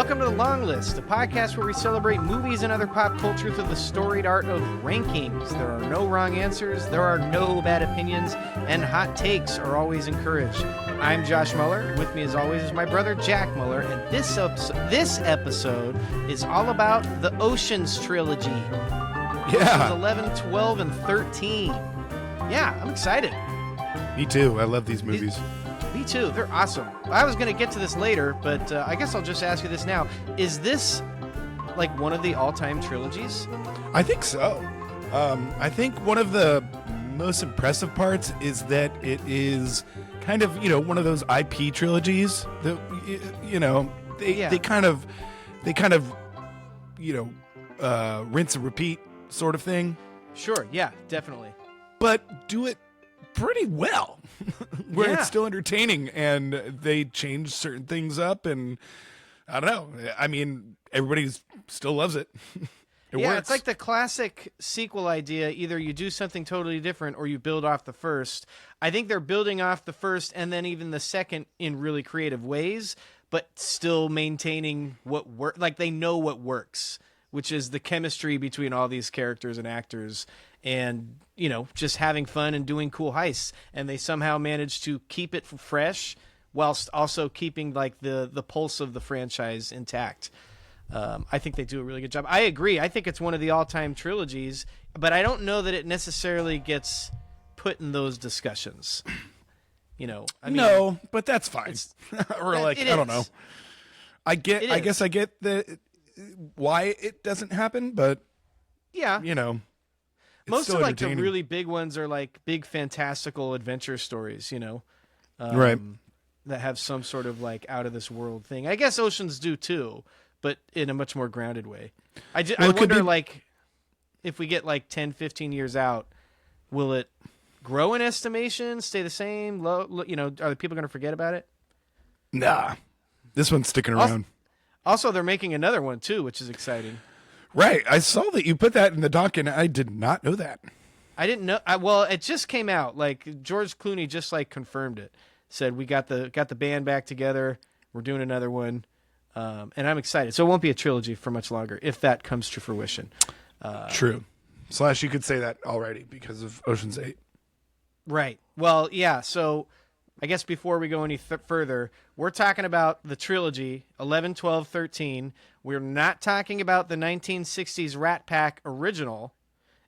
Welcome to The Long List, a podcast where we celebrate movies and other pop culture through the storied art of rankings. There are no wrong answers, there are no bad opinions, and hot takes are always encouraged. I'm Josh Muller. With me, as always, is my brother Jack Muller, and this episode is all about the Oceans Trilogy. Yeah. Oceans 11, 12, and 13. Yeah, I'm excited. Me too. I love these movies. Me too. They're awesome. I was going to get to this later, but I guess I'll just ask you this now. Is this like one of the all-time trilogies? I think so. I think one of the most impressive parts is that it is kind of, one of those IP trilogies that, they kind of, rinse and repeat sort of thing. Sure. Yeah, definitely. But do it pretty well where it's still entertaining, and they change certain things up, and I don't know. I mean, everybody still loves it. It works. It's like the classic sequel idea. Either you do something totally different or you build off the first. I think they're building off the first and then even the second in really creative ways, but still maintaining what works. Like they know what works, which is the chemistry between all these characters and actors, and just having fun and doing cool heists. And they somehow managed to keep it fresh whilst also keeping like the pulse of the franchise intact. I think they do a really good job. I agree. I think it's one of the all-time trilogies, but I don't know that it necessarily gets put in those discussions. No, but that's fine. Or like, I don't know. I guess I get why it doesn't happen, but yeah, most of like the really big ones are like big fantastical adventure stories, right, that have some sort of like out of this world thing. I guess Oceans do too, but in a much more grounded way. I wonder like if we get like 10, 15 years out, will it grow in estimation, stay the same, low, are the people going to forget about it? Nah. This one's sticking around. Also, they're making another one too, which is exciting. Right. I saw that you put that in the doc, and I did not know that. I didn't know. Well, it just came out. Like George Clooney just like confirmed it. Said we got the band back together. We're doing another one, and I'm excited. So it won't be a trilogy for much longer if that comes to fruition. True. / you could say that already because of Ocean's 8. Right. Well, yeah. So I guess before we go any further, we're talking about the trilogy, 11, 12, 13. We're not talking about the 1960s Rat Pack original,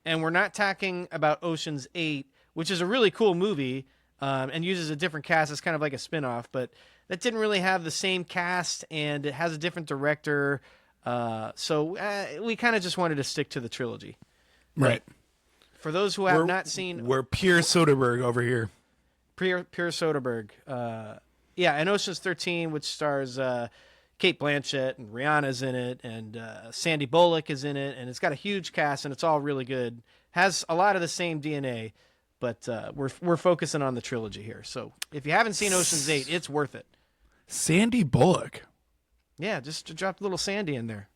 and we're not talking about Ocean's 8, which is a really cool movie and uses a different cast. It's kind of like a spinoff, but that didn't really have the same cast, and it has a different director. So we kind of just wanted to stick to the trilogy. Right. But for those who have not seen... We're pure Soderbergh over here. Pure Soderbergh. And Ocean's 13, which stars Cate Blanchett, and Rihanna's in it, and Sandy Bullock is in it, and it's got a huge cast, and it's all really good. Has a lot of the same DNA, but we're focusing on the trilogy here. So if you haven't seen Ocean's 8, it's worth it. Sandy Bullock. Yeah, just drop a little Sandy in there.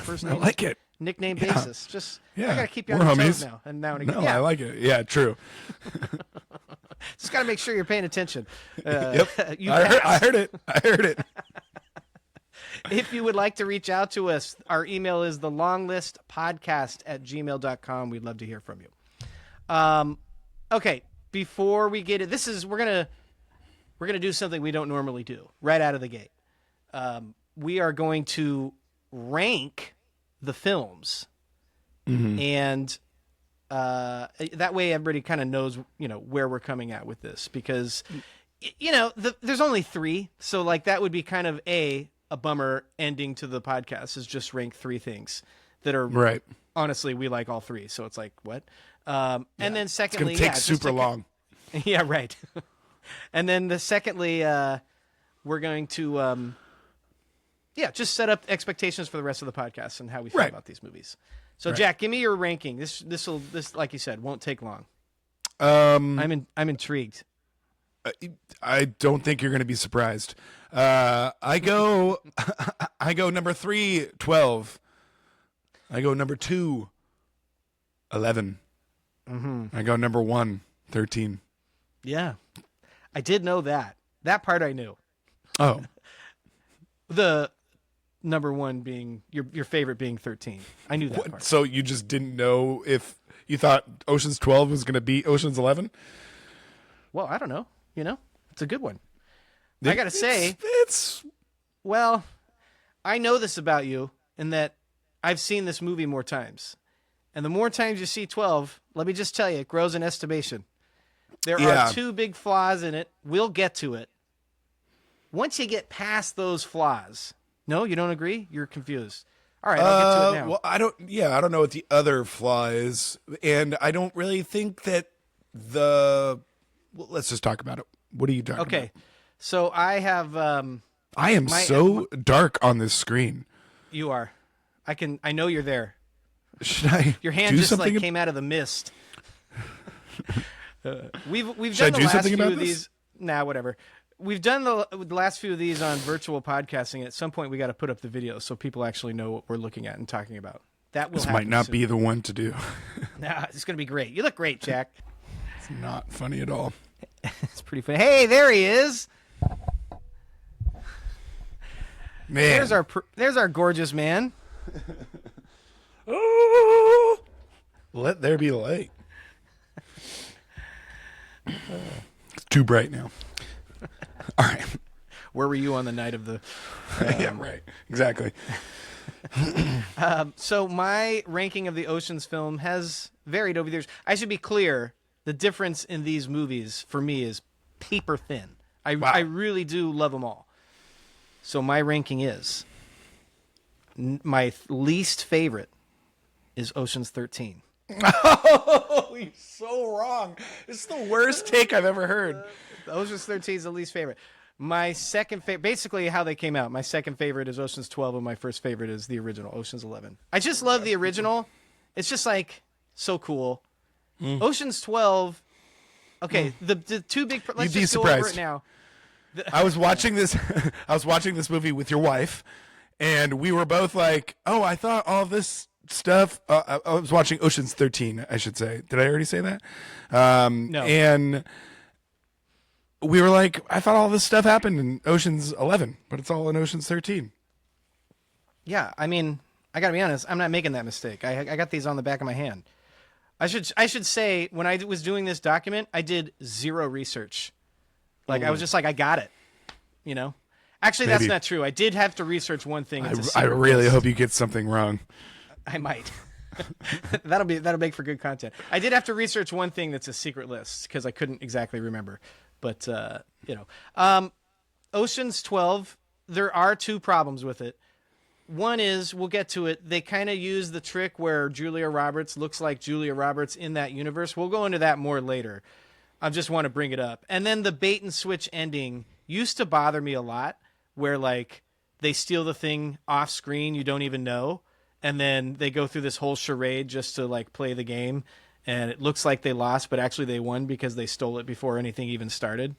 First name, I like it. Nickname basis. Just I gotta keep you on your toes now and again. No, I like it. Yeah, true. Just gotta make sure you're paying attention. Yep. I heard it. If you would like to reach out to us, our email is thelonglistpodcast@gmail.com. We'd love to hear from you. Okay, before we get it, we're gonna do something we don't normally do right out of the gate. We are going to rank the films, and that way everybody kind of knows where we're coming at with this, because there's only 3, so like that would be kind of a bummer ending to the podcast, is just rank 3 things that are right. Honestly, we like all 3, so it's like what? And then secondly, it's gonna take super long. Yeah, right. And then secondly, we're going to just set up expectations for the rest of the podcast and how we feel about these movies. So Jack, give me your ranking. This like you said won't take long. I'm intrigued. I don't think you're going to be surprised. I go number 3, 12. I go number 2, 11. I go number 1, 13. Yeah, I did know that. That part I knew. Oh, the number one being your favorite being 13. I knew that part. So you just didn't know if you thought Ocean's 12 was going to beat Ocean's 11? Well, I don't know. It's a good one. I got to say, it's well, I know this about you in that I've seen this movie more times. And the more times you see 12, let me just tell you, it grows in estimation. There are two big flaws in it. We'll get to it. Once you get past those flaws, no, you don't agree? You're confused. All right, I'll get to it now. Well, I don't know what the other flaw is, and I don't really think that well, let's just talk about it. What are you talking about? Okay, so I have. I am so dark on this screen. You are. I know you're there. Should I? Your hand do just something came out of the mist. We've Should done I do the last something few about of this? these. Nah, whatever. We've done the last few of these on virtual podcasting. At some point, we got to put up the video so people actually know what we're looking at and talking about. That will. This might not be the one to do. Nah, it's going to be great. You look great, Jack. It's not funny at all. It's pretty funny. Hey, there he is. Man, there's our gorgeous man. Oh, let there be light. It's too bright now. All right. Where were you on the night of the? Yeah, right. Exactly. So my ranking of the Ocean's film has varied over the years. I should be clear. The difference in these movies for me is paper thin. I really do love them all. So my ranking is my least favorite is Ocean's 13. Oh, you're so wrong. This is the worst take I've ever heard. Ocean's 13 is the least favorite. My second favorite, basically how they came out. My second favorite is Ocean's 12, and my first favorite is the original, Ocean's 11. I just love the original. It's just like so cool. Ocean's 12. Okay, the two big. Let's just go over it now. I was watching this. I was watching this movie with your wife, and we were both like, "Oh, I thought all this stuff." I was watching Ocean's 13. I should say. Did I already say that? No. And we were like, "I thought all this stuff happened in Ocean's 11, but it's all in Ocean's 13." Yeah, I mean, I gotta be honest. I'm not making that mistake. I got these on the back of my hand. I should say when I was doing this document, I did zero research. Like I was just like, I got it. Actually, that's not true. I did have to research one thing. I really hope you get something wrong. I might. That'll make for good content. I did have to research one thing that's a secret list because I couldn't exactly remember. But Ocean's 12. There are two problems with it. One is, we'll get to it, they kind of use the trick where Julia Roberts looks like Julia Roberts in that universe. We'll go into that more later. I just want to bring it up. And then the bait and switch ending used to bother me a lot, where like they steal the thing off screen, you don't even know, and then they go through this whole charade just to like play the game, and it looks like they lost, but actually they won because they stole it before anything even started.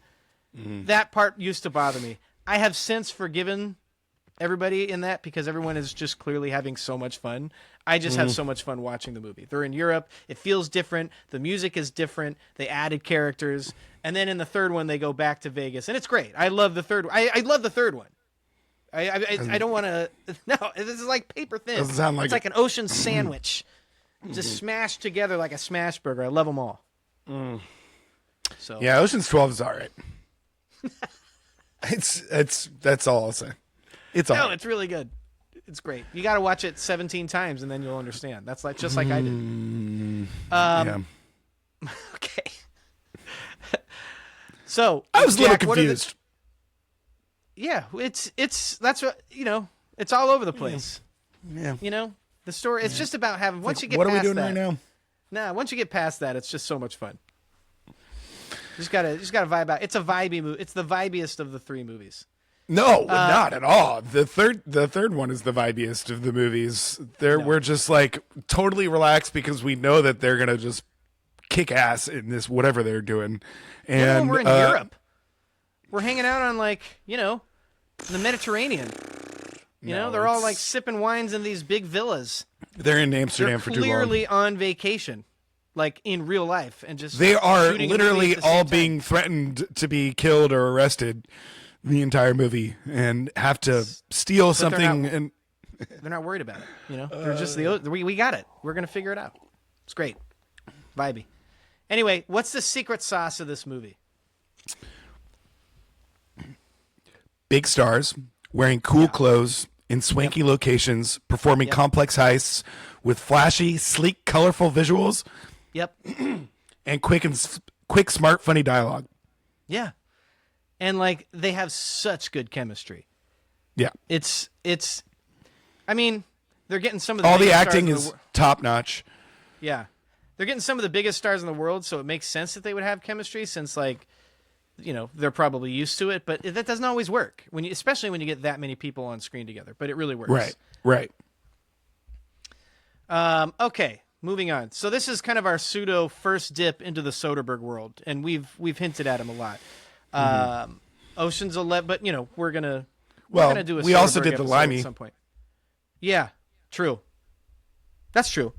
That part used to bother me. I have since forgiven everybody in that because everyone is just clearly having so much fun. I just have so much fun watching the movie. They're in Europe. It feels different. The music is different. They added characters. And then in the third one, they go back to Vegas. And it's great. I love the third one. I love the third one. I don't want to... No, this is like paper thin. Doesn't sound like it's like an ocean sandwich. Just smashed together like a smash burger. I love them all. So yeah, Ocean's 12 is all right. That's all I'll say. It's all. No, right. it's really good. It's great. You got to watch it 17 times and then you'll understand. That's like just like I did. Yeah. Okay. So I was a little Jack, what are confused. That's what it's all over the place. Yeah. The story. It's just about having. Once you get what past are we doing that, right now? Nah, once you get past that, it's just so much fun. You just gotta vibe out. It's a vibey movie. It's the vibiest of the three movies. No, not at all. The third one is the vibiest of the movies. We're just like totally relaxed because we know that they're gonna just kick ass in this whatever they're doing. And we're in Europe. We're hanging out on the Mediterranean. They're all like sipping wines in these big villas. They're in Amsterdam for too long. Clearly on vacation, like in real life, and just they are shooting literally at the all same time. being threatened to be killed or arrested the entire movie and have to steal something. They're not worried about it. You know, they're just we got it. We're gonna figure it out. It's great, vibey. Anyway, what's the secret sauce of this movie? Big stars wearing cool clothes in swanky locations, performing complex heists with flashy, sleek, colorful visuals. Yep. And quick, smart, funny dialogue. Yeah. And like they have such good chemistry. Yeah. It's I mean, they're getting some of the all the biggest acting stars is top notch. Yeah. They're getting some of the biggest stars in the world, so it makes sense that they would have chemistry since like they're probably used to it, but that doesn't always work especially when you get that many people on screen together, but it really works. Right. Okay, moving on. So this is kind of our pseudo first dip into the Soderbergh world, and we've hinted at him a lot. Ocean's 11, but we're gonna do a we also Soderbergh did the episode Limey at some point. Yeah, true. That's true.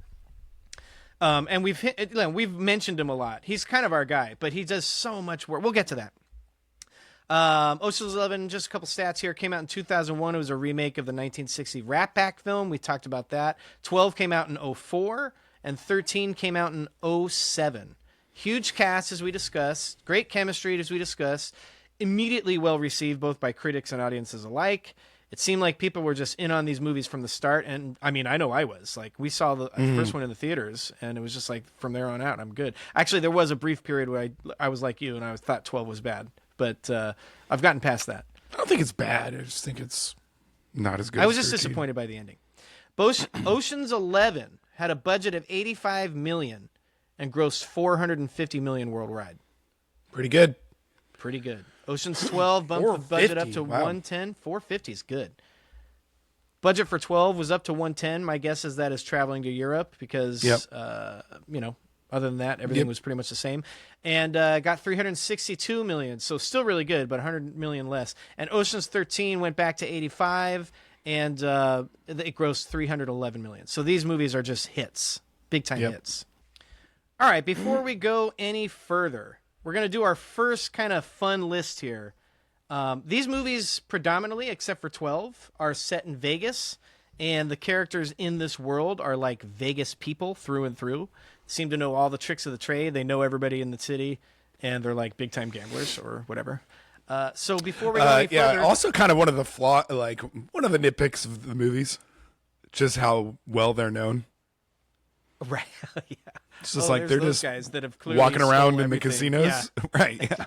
And we've mentioned him a lot. He's kind of our guy, but he does so much work. We'll get to that. Ocean's 11, just a couple stats here. Came out in 2001. It was a remake of the 1960 Rat Pack film. We talked about that. 12 came out in 2004, and 13 came out in 2007. Huge cast, as we discussed. Great chemistry, as we discussed. Immediately well received, both by critics and audiences alike. It seemed like people were just in on these movies from the start, and I mean, I know I was. Like, we saw the first one in the theaters, and it was just like, from there on out, I'm good. Actually, there was a brief period where I was like you, and I thought 12 was bad, but I've gotten past that. I don't think it's bad. I just think it's not as good. I was as just 13. disappointed by the ending. Ocean's 11 had a budget of $85 million and grossed $450 million worldwide. Pretty good. Pretty good. Ocean's 12 bumped the budget up to wow. 110. 450 is good. Budget for 12 was up to 110. My guess is that is traveling to Europe because, other than that, everything was pretty much the same. And got $362 million, so still really good, but $100 million less. And Ocean's 13 went back to 85, and it grossed $311 million. So these movies are just hits, big-time hits. All right, before we go any further, we're going to do our first kind of fun list here. These movies predominantly, except for 12, are set in Vegas, and the characters in this world are like Vegas people through and through. Seem to know all the tricks of the trade. They know everybody in the city, and they're like big-time gamblers or whatever. So before we go any further... also kind of one of the one of the nitpicks of the movies, just how well they're known. Right, yeah. It's just like they're just guys that have clearly walking around in everything. the casinos. Yeah. Right, yeah.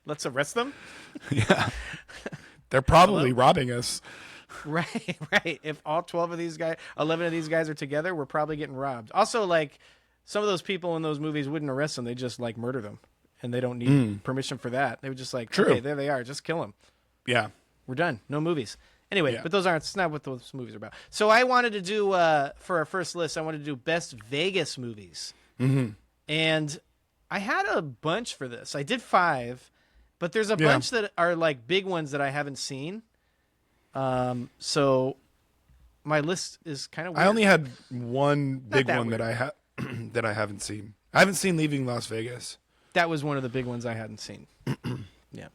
Let's arrest them? Yeah. They're probably robbing us. Right. If all 12 of these guys, 11 of these guys are together, we're probably getting robbed. Also, like, some of those people in those movies wouldn't arrest them. They just, like, murder them. And they don't need permission for that. They would just like, True. Okay, there they are. Just kill them. Yeah. We're done. No movies. Anyway, but it's not what those movies are about. So I wanted to do, for our first list, I wanted to do best Vegas movies. Mm-hmm. And I had a bunch for this. I did 5, but there's a bunch that are like big ones that I haven't seen. So my list is kind of weird. I only had one big that one weird. that that I haven't seen. I haven't seen Leaving Las Vegas. That was one of the big ones I hadn't seen. Yeah.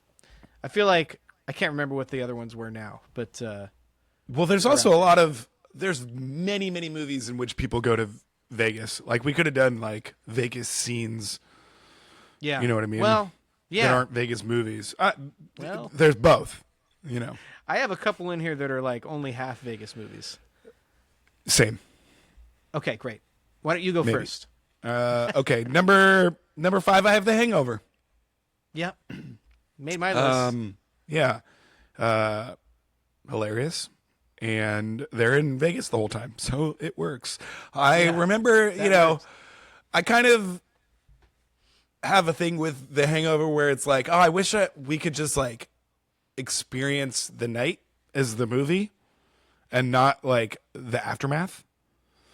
I feel like I can't remember what the other ones were now, but well, there's also there's many movies in which people go to Vegas. Like, we could have done like Vegas scenes. Yeah. You know what I mean? Well, yeah. That aren't Vegas movies. Well, there's both, I have a couple in here that are like only half Vegas movies. Same. Okay, great. Why don't you go first? Okay, number 5, I have The Hangover. Yep. Made my list. Yeah. Hilarious. And they're in Vegas the whole time, so it works. I remember, works. I kind of have a thing with The Hangover where it's like, oh, I wish we could just like experience the night as the movie and not like the aftermath.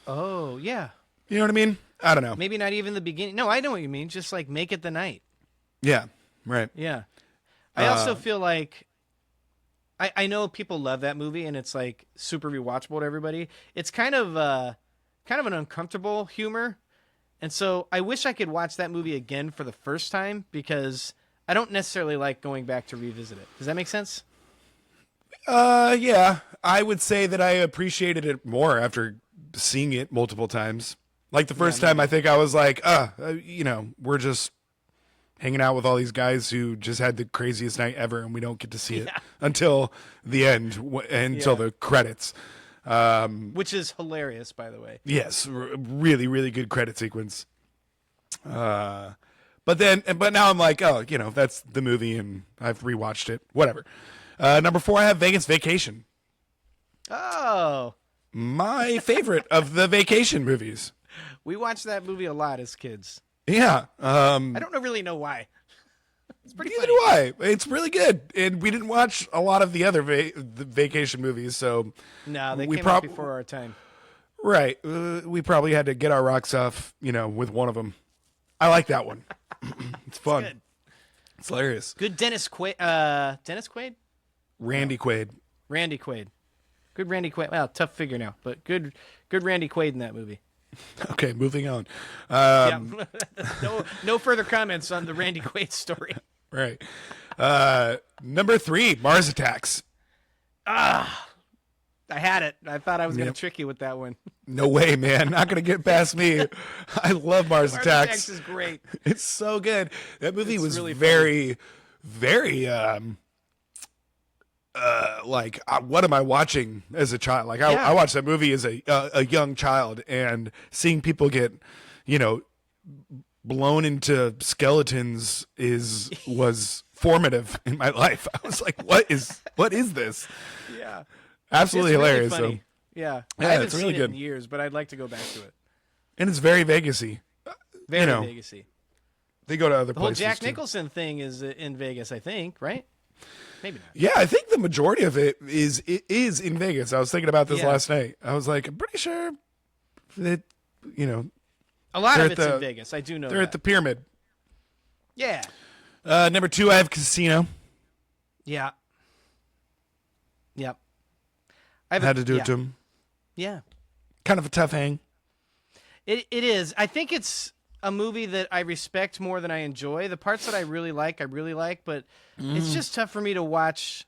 Oh, yeah. You know what I mean? I don't know. Maybe not even the beginning. No, I know what you mean. Just like make it the night. Yeah, right. Yeah. I also feel like I know people love that movie and it's like super rewatchable to everybody. It's kind of an uncomfortable humor. And so I wish I could watch that movie again for the first time because I don't necessarily like going back to revisit it. Does that make sense? Yeah, I would say that I appreciated it more after seeing it multiple times. Like the first time, I think I was like, we're just hanging out with all these guys who just had the craziest night ever, and we don't get to see it until the end, until the credits. Which is hilarious, by the way. Yes, really, really good credit sequence. But now I'm like, that's the movie, and I've rewatched it. Whatever. Number 4, I have Vegas Vacation. Oh. My favorite of the vacation movies. We watched that movie a lot as kids. Yeah. I don't really know why. It's pretty Neither funny. do I. It's really good. And we didn't watch a lot of the other the vacation movies, so... No, they came out before our time. Right. We probably had to get our rocks off, with one of them. I like that one. It's fun. Good. It's hilarious. Good Dennis Quaid. Dennis Quaid? Randy Quaid. Randy Quaid. Good Randy Quaid. Well, tough figure now, but good Randy Quaid in that movie. Okay, moving on. No further comments on the Randy Quaid story. Right. Number 3, Mars Attacks. I had it. I thought I was going to trick you with that one. No way, man. Not going to get past me. I love Mars Attacks. Mars Attacks is great. It's so good. That movie was really very, very, what am I watching as a child? Like, I watched that movie as a young child, and seeing people get, blown into skeletons was formative in my life. I was like, what is this? Yeah. Absolutely It's really hilarious. funny. So. Yeah. Yeah, I haven't it's really seen good. it in years, but I'd like to go back to it. And it's very Vegas-y. Very Vegas-y. They go to other The whole places Jack too. Nicholson thing is in Vegas, I think, right? Maybe not. Yeah, I think the majority of it is in Vegas. I was thinking about this last night. I was like, I'm pretty sure that, A lot they're of at it's the- in Vegas. I do know they're that. at the pyramid. Yeah. Number 2, I have Casino. Yeah. Yep. I Had to do it to him. Yeah. Kind of a tough hang. It is. I think it's a movie that I respect more than I enjoy. The parts that I really like, but it's just tough for me to watch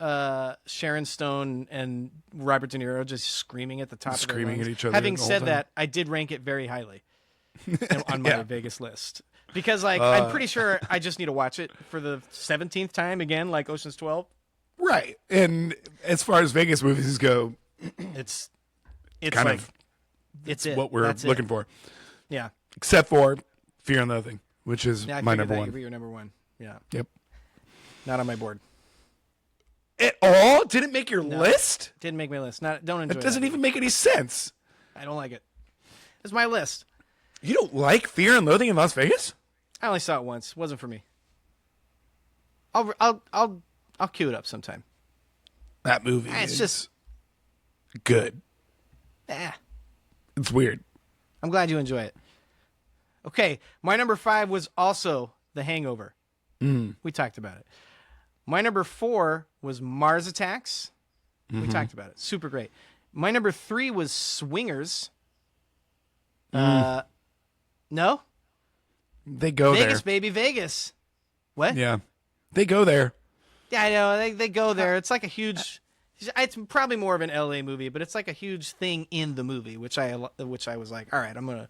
Sharon Stone and Robert De Niro just screaming at the top Screaming of their lungs. at each other Having the whole said time. that, I did rank it very highly on my Yeah. Vegas list. Because I'm pretty sure I just need to watch it for the 17th time again, like Ocean's 12. Right. And as far as Vegas movies go, It's kind like of it's it. what we're That's looking it. for. Yeah. Except for Fear and Loathing, which is Yeah, I my figured number that 1. would be your number 1. Yeah. Yep. Not on my board. At all? Didn't make your list? Didn't make my list. Don't enjoy It doesn't that. even make any sense. I don't like it. It's my list. You don't like Fear and Loathing in Las Vegas? I only saw it once. Wasn't for me. I'll queue it up sometime. That movie It's is just good. It's weird. I'm glad you enjoy it. Okay, my number 5 was also The Hangover. We talked about it. My number 4 was Mars Attacks. We talked about it. Super great. My number 3 was Swingers. No? They go Vegas, there. baby, Vegas. What? Yeah. They go there. Yeah, I know. They go there. It's like a huge. It's probably more of an LA movie, but it's like a huge thing in the movie, which I was like, all right, I'm gonna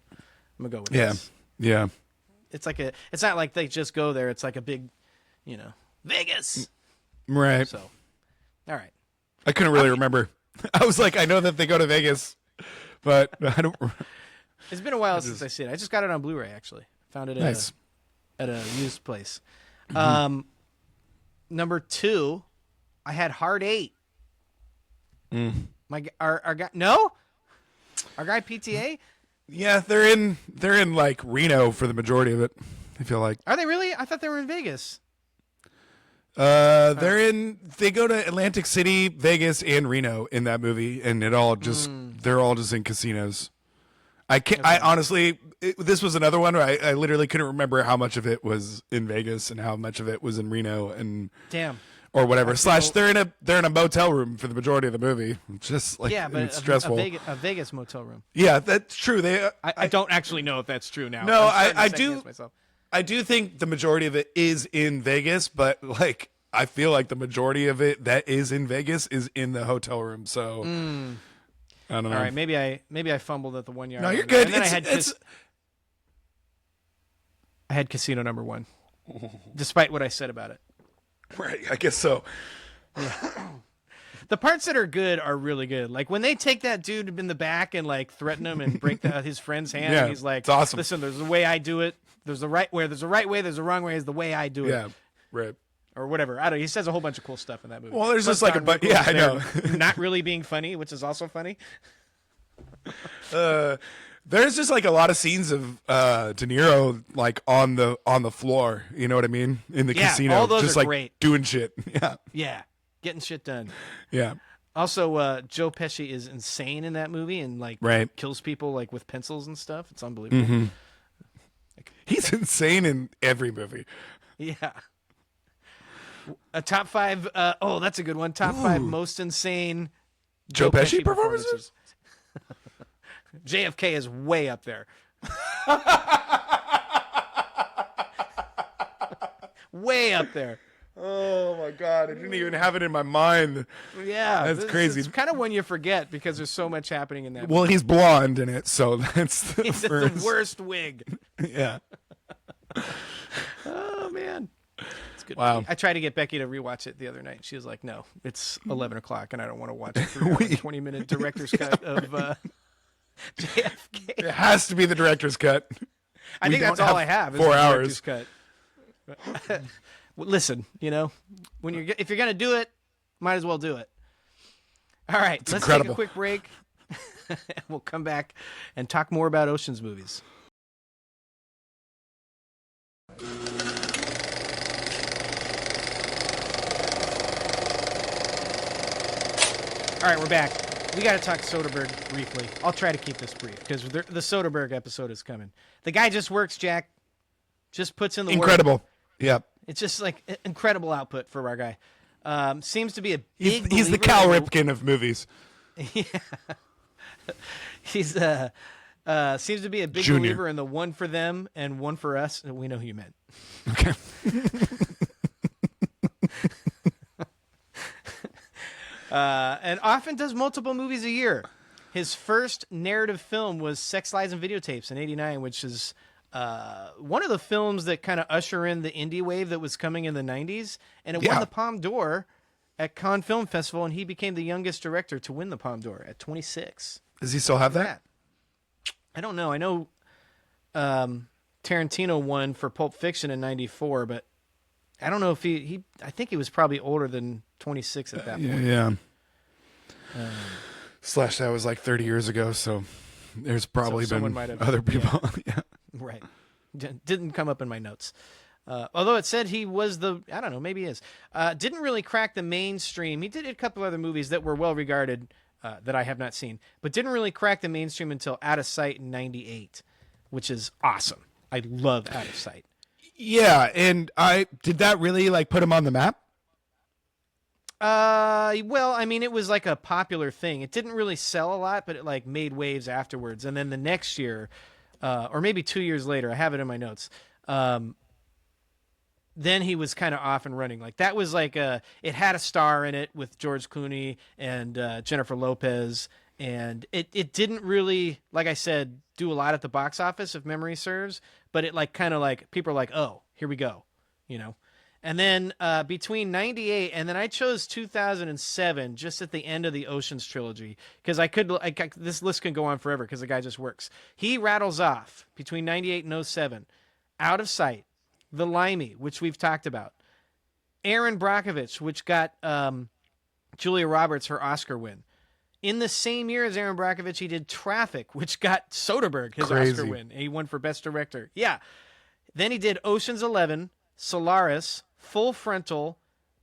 go with Yeah. this. Yeah. It's not like they just go there. It's like a big, Vegas. Right. So, all right. I couldn't really remember. I was like, I know that they go to Vegas, but I don't. It's been a while since I see it. I just got it on Blu-ray actually. Found it Nice. at a used place. Number 2, I had Hard 8. Our guy our guy PTA. Yeah, they're in like Reno for the majority of it. I feel like Are they really? I thought they were in Vegas. they go to Atlantic City, Vegas, and Reno in that movie, and they're all just in casinos. I honestly, this was another one where I literally couldn't remember how much of it was in Vegas and how much of it was in Reno and Damn. or whatever. They're in a motel room for the majority of the movie. It's just like Yeah, but it's stressful. a Vegas motel room. Yeah, that's true. I don't actually know if that's true now. No, I'm starting to I second do. guess myself. I do think the majority of it is in Vegas, but like I feel like the majority of it that is in Vegas is in the hotel room. So I don't know. All right, maybe I fumbled at the 1 yard. No, you're line. good. And then I had Casino number 1, despite what I said about it. Right, I guess so. The parts that are good are really good. Like when they take that dude in the back and like threaten him and break his friend's hand, Yeah, and he's like, it's awesome. "Listen, there's a way I do it. There's a right way. There's a right way. There's a wrong way. Is the way I do it." Yeah, right. Or whatever. I don't. He says a whole bunch of cool stuff in that movie. Well, there's Plus just like a Don bunch. Rickles Yeah, I there know. not really being funny, which is also funny. There's just like a lot of scenes of De Niro like on the floor. You know what I mean? In the casino, all those just are like great. doing shit. Yeah, Yeah, getting shit done. yeah. Also, Joe Pesci is insane in that movie and like Right. kills people like with pencils and stuff. It's unbelievable. He's insane in every movie. Yeah. A top 5. Oh, that's a good one. Top 5 most insane Joe Pesci performances? JFK is way up there. Way up there. Oh my god, I didn't even have it in my mind. Yeah, That's crazy. It's kind of one you forget because there's so much happening in that. Well, he's blonde in it, so that's the It's the first. worst wig. Yeah. Oh man, it's a good. Wow. Movie. I tried to get Becky to rewatch it the other night. She was like, "No, it's 11 o'clock, and I don't want to watch a 20-minute director's cut of JFK." It has to be the director's cut. I think that's all I have. Is 4 the hours. director's cut. Well, listen, when if you're gonna do it, might as well do it. All right, let's incredible. take a quick break. We'll come back and talk more about Ocean's movies. All right, we're back. We got to talk Soderbergh briefly. I'll try to keep this brief because the Soderbergh episode is coming. The guy just works, Jack. Just puts in the work. Incredible. Yep. It's just like incredible output for our guy. Seems to be a big. He's the Cal Ripken of movies. Yeah. He's seems to be a big Junior. believer in the one for them and one for us. We know who you meant. Okay. And often does multiple movies a year. His first narrative film was Sex, Lies, and Videotapes in '89, which is one of the films that kind of usher in the indie wave that was coming in the '90s, and it won the Palme d'Or at Cannes Film Festival, and he became the youngest director to win the Palme d'Or at 26. Does he still have that? I don't know. I know Tarantino won for Pulp Fiction in '94, but I don't know if he. I think he was probably older than 26 at that point. Yeah. Slash, that was like 30 years ago, so there's probably someone been might have- other people. Yeah. Right. Didn't come up in my notes. Although it said he was I don't know, maybe he is. Didn't really crack the mainstream. He did a couple other movies that were well regarded that I have not seen, but didn't really crack the mainstream until Out of Sight in '98, which is awesome. I love Out of Sight. Yeah, and did that really like put him on the map? Well, I mean, it was like a popular thing. It didn't really sell a lot, but it like made waves afterwards. And then the next year, or maybe 2 years later, I have it in my notes. Then he was kind of off and running. Like that was like it had a star in it with George Clooney and Jennifer Lopez, and it didn't really, like I said, do a lot at the box office if memory serves. But it like kind of like people are like, oh, here we go, And then between '98 and then I chose 2007, just at the end of the Ocean's trilogy, because this list can go on forever because the guy just works. He rattles off between '98 and '07, Out of Sight, The Limey, which we've talked about, Aaron Brockovich, which got Julia Roberts her Oscar win. In the same year as Aaron Brockovich, he did Traffic, which got Soderbergh his Oscar win. He won for Best Director. Yeah. Then he did Ocean's 11, Solaris, Full Frontal,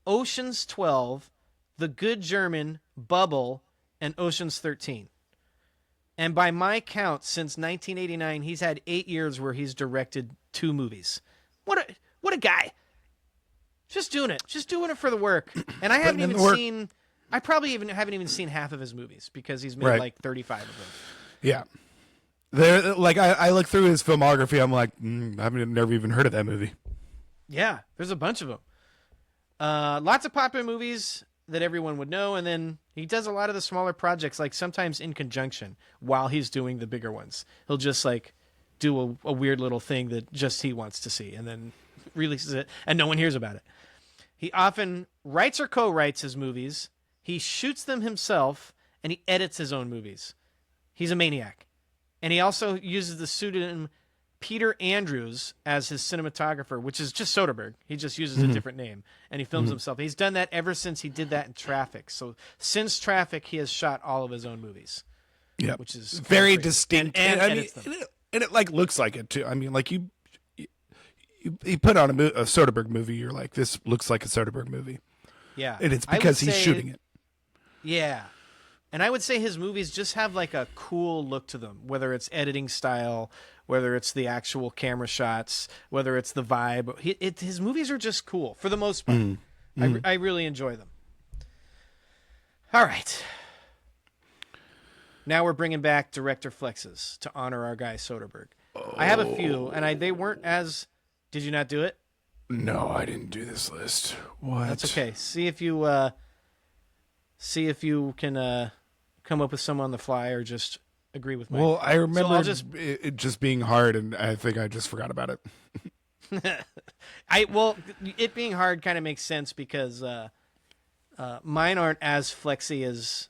Ocean's 12, The Good German, Bubble, and Ocean's 13. And by my count, since 1989, he's had 8 years where he's directed 2 movies. What a guy. Just doing it for the work. And I haven't even seen... I probably haven't even seen half of his movies because he's made like 35 of them. Yeah. I look through his filmography. I'm like, I've never even heard of that movie. Yeah, there's a bunch of them. Lots of popular movies that everyone would know, and then he does a lot of the smaller projects, like sometimes in conjunction while he's doing the bigger ones. He'll just like do a weird little thing that just he wants to see, and then releases it, and no one hears about it. He often writes or co-writes his movies. He shoots them himself, and he edits his own movies. He's a maniac. And he also uses the pseudonym Peter Andrews as his cinematographer, which is just Soderbergh. He just uses a different name, and he films himself. He's done that ever since he did that in Traffic. So since Traffic, he has shot all of his own movies. Yeah, which is very distinct, and and it like looks like it too. I mean, like you put on a Soderbergh movie, you're like, this looks like a Soderbergh movie. Yeah, and it's because he's shooting it. Yeah. And I would say his movies just have like a cool look to them, whether it's editing style, whether it's the actual camera shots, whether it's the vibe. His movies are just cool for the most part. I really enjoy them. All right. Now we're bringing back director flexes to honor our guy Soderbergh. I have a few, and they weren't as... Did you not do it? No, I didn't do this list. What? That's okay. See if you can come up with some on the fly or just agree with me. Well, I remember it just being hard, and I think I just forgot about it. It being hard kind of makes sense because mine aren't as flexy as.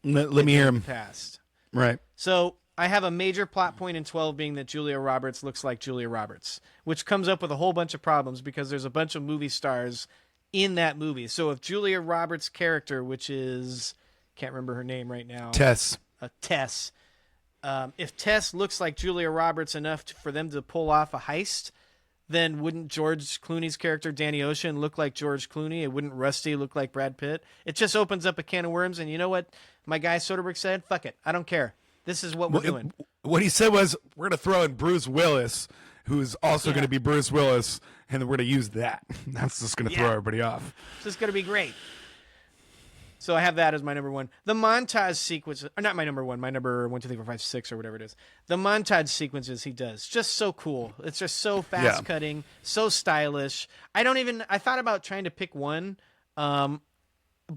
Let me hear him. Past. Right. So I have a major plot point in 12 being that Julia Roberts looks like Julia Roberts, which comes up with a whole bunch of problems because there's a bunch of movie stars in that movie. So if Julia Roberts' character, which is, can't remember her name right now. Tess. Tess. If Tess looks like Julia Roberts enough for them to pull off a heist, then wouldn't George Clooney's character, Danny Ocean, look like George Clooney? It wouldn't Rusty look like Brad Pitt? It just opens up a can of worms, and you know what my guy Soderbergh said? Fuck it. I don't care. This is what we're doing. What he said was, we're going to throw in Bruce Willis, who's also going to be Bruce Willis, and then we're going to use that. That's just going to throw everybody off. It's just going to be great. So I have that as my number one. The montage sequence, or not my number one, my number 1, 2, 3, 4, 5, 6, or whatever it is. The montage sequences he does, just so cool. It's just so fast cutting, so stylish. I thought about trying to pick one, but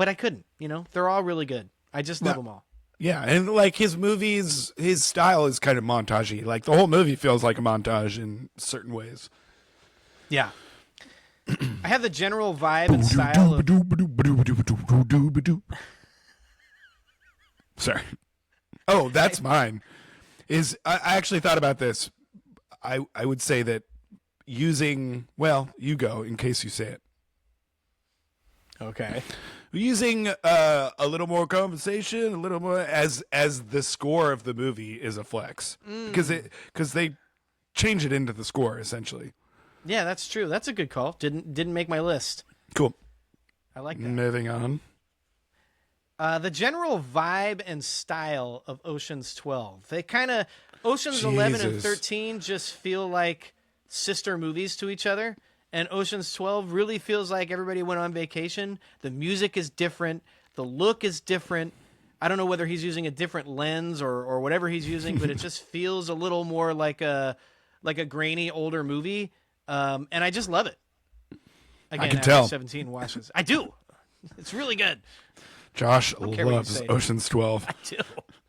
I couldn't. You know, they're all really good. I just love them all. Yeah, and like his movies, his style is kind of montagey. Like the whole movie feels like a montage in certain ways. Yeah. I have the general vibe and style of... Sorry. Oh, that's mine. I actually thought about this. I would say that using... Well, you go in case you say it. Okay. Using a little more compensation, a little more as the score of the movie is a flex. Because they change it into the score, essentially. Yeah, that's true. That's a good call. Didn't make my list. Cool. I like that. Moving on. The general vibe and style of Ocean's 12. They kind of... Ocean's 11 and 13 just feel like sister movies to each other. And Ocean's 12 really feels like everybody went on vacation. The music is different. The look is different. I don't know whether he's using a different lens or whatever he's using, but it just feels a little more like a grainy, older movie. And I just love it. Again, I can after tell. 17 watches. I do. It's really good. Josh loves Ocean's 12. I do.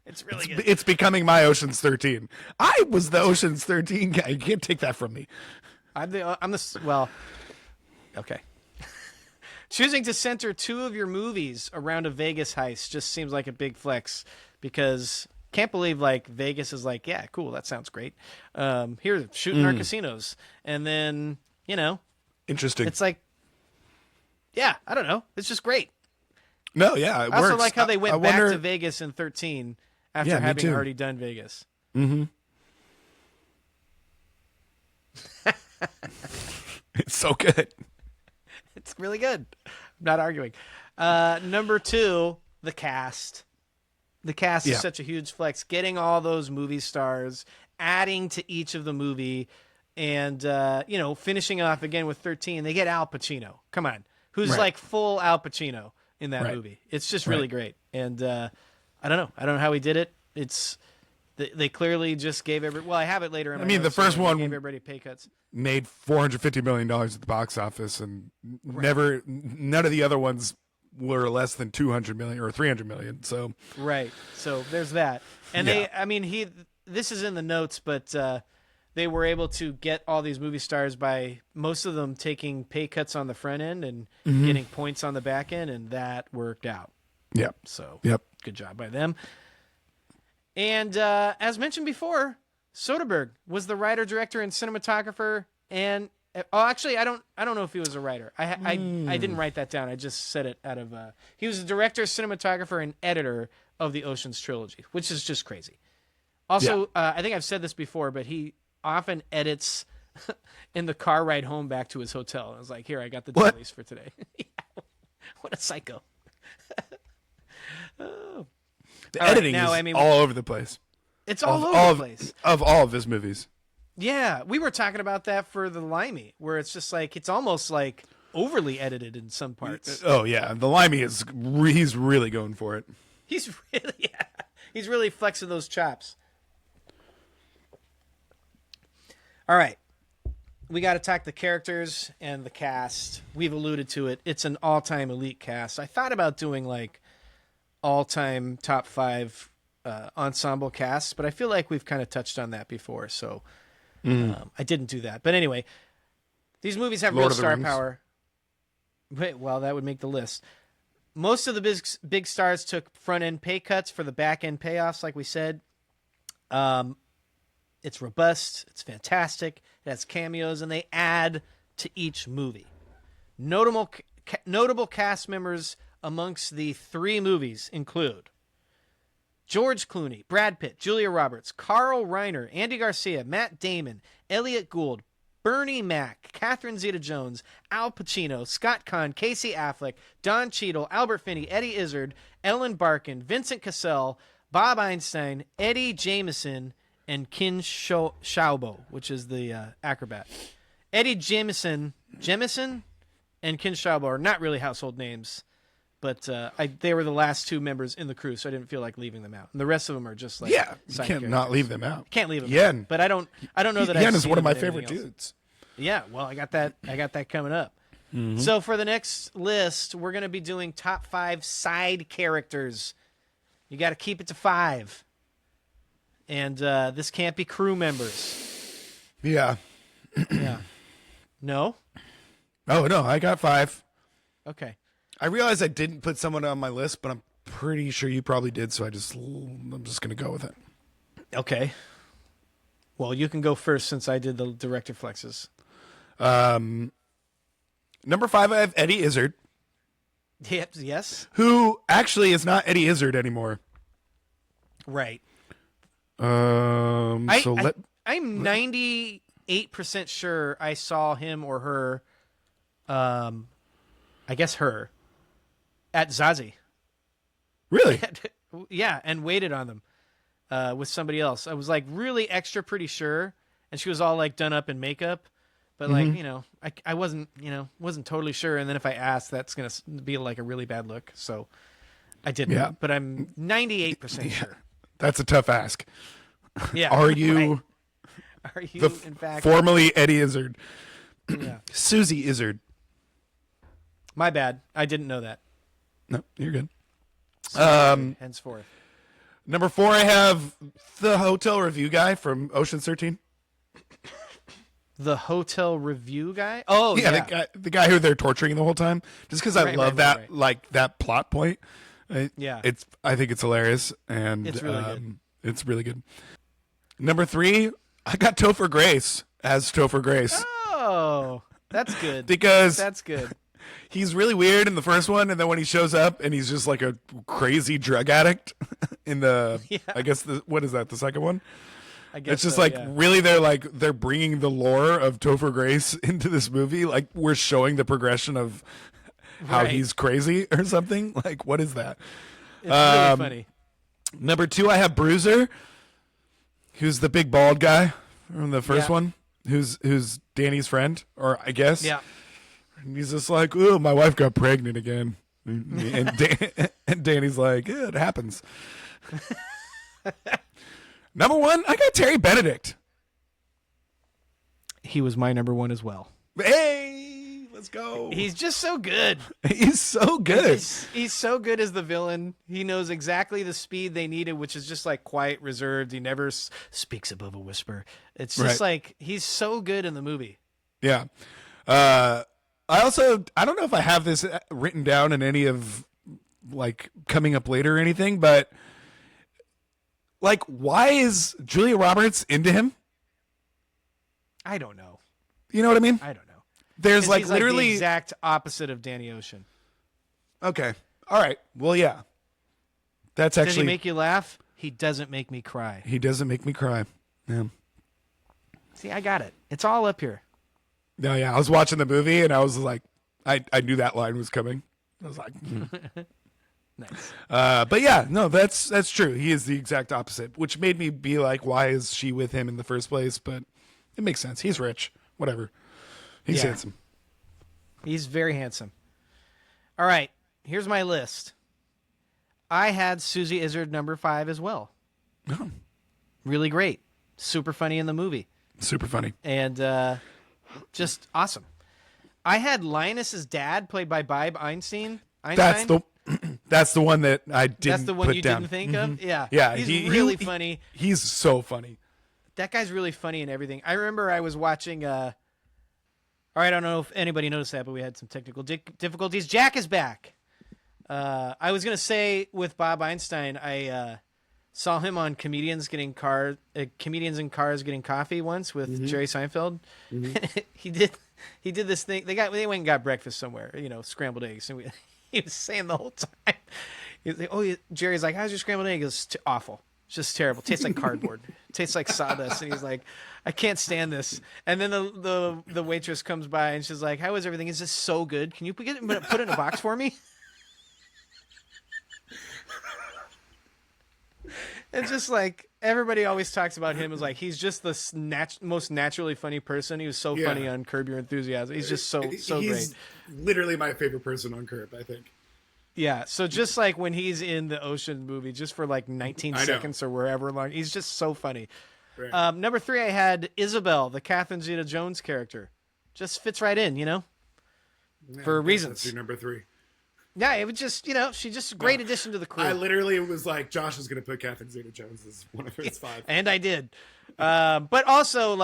It's really good. It's becoming my Ocean's 13. I was the Ocean's 13 guy. You can't take that from me. Okay. Choosing to center 2 of your movies around a Vegas heist just seems like a big flex because can't believe like Vegas is like, yeah, cool, that sounds great. Here, shooting our casinos. And then, Interesting. it's like, yeah, I don't know. It's just great. No, yeah, it I also works. like how they went I back wonder... to Vegas in 13 after having already done Vegas. Mm-hmm. It's so good. It's really good. I'm not arguing. Number 2, the cast. The cast is such a huge flex. Getting all those movie stars, adding to each of the movie, and finishing off again with 13. They get Al Pacino. Come on, who's like full Al Pacino in that movie. It's just really great. And I don't know how he did it. It's They clearly just gave well, I have it later in my I mean, the notes, first they one gave everybody pay cuts. made $450 million at the box office, and none of the other ones were less than 200 million or 300 million. So Right. So there's that. And this is in the notes, but they were able to get all these movie stars by most of them taking pay cuts on the front end and getting points on the back end, and that worked out. yeah, So good job by them. And as mentioned before, Soderbergh was the writer, director, and cinematographer. And actually, I don't know if he was a writer. I didn't write that down. I just said it out of. He was the director, cinematographer, and editor of the Ocean's trilogy, which is just crazy. Also, I think I've said this before, but he often edits in the car ride home back to his hotel. I was like, "Here, I got the dailies for today." Yeah. What a psycho! Oh. the editing is all over the place. It's all over the place. Of all of his movies. Yeah, we were talking about that for the Limey, where it's just like it's almost like overly edited in some parts. Oh yeah, the Limey he's really going for it. He's really flexing those chops. All right, we got to talk the characters and the cast. We've alluded to it. It's an all-time elite cast. I thought about doing like all-time top 5 ensemble casts, but I feel like we've kind of touched on that before, so I didn't do that. But anyway, these movies have real star power. Well, that would make the list. Most of the big stars took front-end pay cuts for the back-end payoffs, like we said. It's robust. It's fantastic. It has cameos, and they add to each movie. Notable cast members amongst the 3 movies include George Clooney, Brad Pitt, Julia Roberts, Carl Reiner, Andy Garcia, Matt Damon, Elliot Gould, Bernie Mac, Catherine Zeta-Jones, Al Pacino, Scott Conn, Casey Affleck, Don Cheadle, Albert Finney, Eddie Izzard, Ellen Barkin, Vincent Cassell, Bob Einstein, Eddie Jameson, and Kin Schaubo, which is the acrobat. Eddie Jemison and Kin Schaubo are not really household names, but they were the last 2 members in the crew, so I didn't feel like leaving them out. And the rest of them are just like you side can't not leave them out. Can't leave them out. But I don't know that Yen I've is seen one of my them in favorite anything else. dudes. Yeah, well, I got that coming up. Mm-hmm. So for the next list, we're going to be doing top 5 side characters. You got to keep it to 5. And this can't be crew members. Yeah. Yeah. No? Oh, no, I got 5. Okay. I realized I didn't put someone on my list, but I'm pretty sure you probably did, so I'm just going to go with it. Okay. Well, you can go first since I did the director flexes. Number 5, I have Eddie Izzard. Yep, yes. Who actually is not Eddie Izzard anymore. Right. I'm 98% sure I saw him or her, I guess her, at Zazie. Really? Yeah, and waited on them with somebody else. I was like really extra pretty sure, and she was all like done up in makeup, but like, I wasn't totally sure. And then if I asked, that's going to be like a really bad look. So I didn't, but I'm 98% sure. That's a tough ask. Yeah. Are you in fact formerly Eddie Izzard? Yeah. Susie Izzard. My bad. I didn't know that. No, you're good. Henceforth. Number 4, I have the hotel review guy from Ocean's 13. The hotel review guy? Oh, yeah. The guy who they're torturing the whole time. Just because I love that like that plot point. I think it's hilarious, and it's really good. It's really good. Number 3, I got Topher Grace as Topher Grace. Oh, that's good. Because that's good. He's really weird in the first one, and then when he shows up and he's just like a crazy drug addict in the, I guess what is that? The second one? I guess it's just so, really they're bringing the lore of Topher Grace into this movie. Like we're showing the progression of how he's crazy or something. Like what is that? It's really funny. Number 2, I have Bruiser, who's the big bald guy from the first one, who's Danny's friend, or I guess. Yeah. And he's just like, oh, my wife got pregnant again. And Danny's like, yeah, it happens. Number 1, I got Terry Benedict. He was my number 1 as well. Hey, let's go. He's just so good. He's so good. He's so good as the villain. He knows exactly the speed they needed, which is just like quiet, reserved. He never speaks above a whisper. It's just like he's so good in the movie. Yeah. I don't know if I have this written down in any of like coming up later or anything, but like, why is Julia Roberts into him? I don't know. You know what I mean? I don't know. There's like he's literally like the exact opposite of Danny Ocean. Okay. All right. Well, yeah. That's Does actually. he make you laugh? He doesn't make me cry. He doesn't make me cry. Yeah. See, I got it. It's all up here. No, yeah. I was watching the movie and I was like, I knew that line was coming. I was like, Nice. but yeah, no, that's true. He is the exact opposite, which made me be like, why is she with him in the first place? But it makes sense. He's rich. Whatever. He's handsome. He's very handsome. All right. Here's my list. I had Susie Izzard number 5 as well. Oh. Really great. Super funny in the movie. Super funny. And just awesome. I had Linus's dad, played by Bob Einstein. That's the one that I didn't. That's the one put you down. didn't think of. Yeah, Yeah, He's really funny. He's so funny. That guy's really funny and everything. I remember I was watching. All right, I don't know if anybody noticed that, but we had some technical difficulties. Jack is back. I was gonna say with Bob Einstein, I saw him on Comedians in Cars Getting Coffee once with Jerry Seinfeld. He did this thing. They went and got breakfast somewhere, scrambled eggs, and he was saying the whole time. He was like, Jerry's like, how's your scrambled egg? It's awful. It's just terrible. Tastes like cardboard. Tastes like sawdust. And he's like, I can't stand this. And then the waitress comes by and she's like, how is everything? Is this so good? Can you put it in a box for me? It's just like everybody always talks about him as like he's just the most naturally funny person. He was so funny on Curb Your Enthusiasm. He's just so great. Literally my favorite person on Curb, I think. Yeah, so just like when he's in the Ocean movie, just for like 19 seconds or wherever long, he's just so funny. Right. Number 3, I had Isabel, the Catherine Zeta-Jones character. Just fits right in, for reasons. That's your number 3. Yeah, it was just, she's just a great addition to the crew. I literally was like, Josh is going to put Catherine Zeta-Jones as one of his 5. And I did. But also,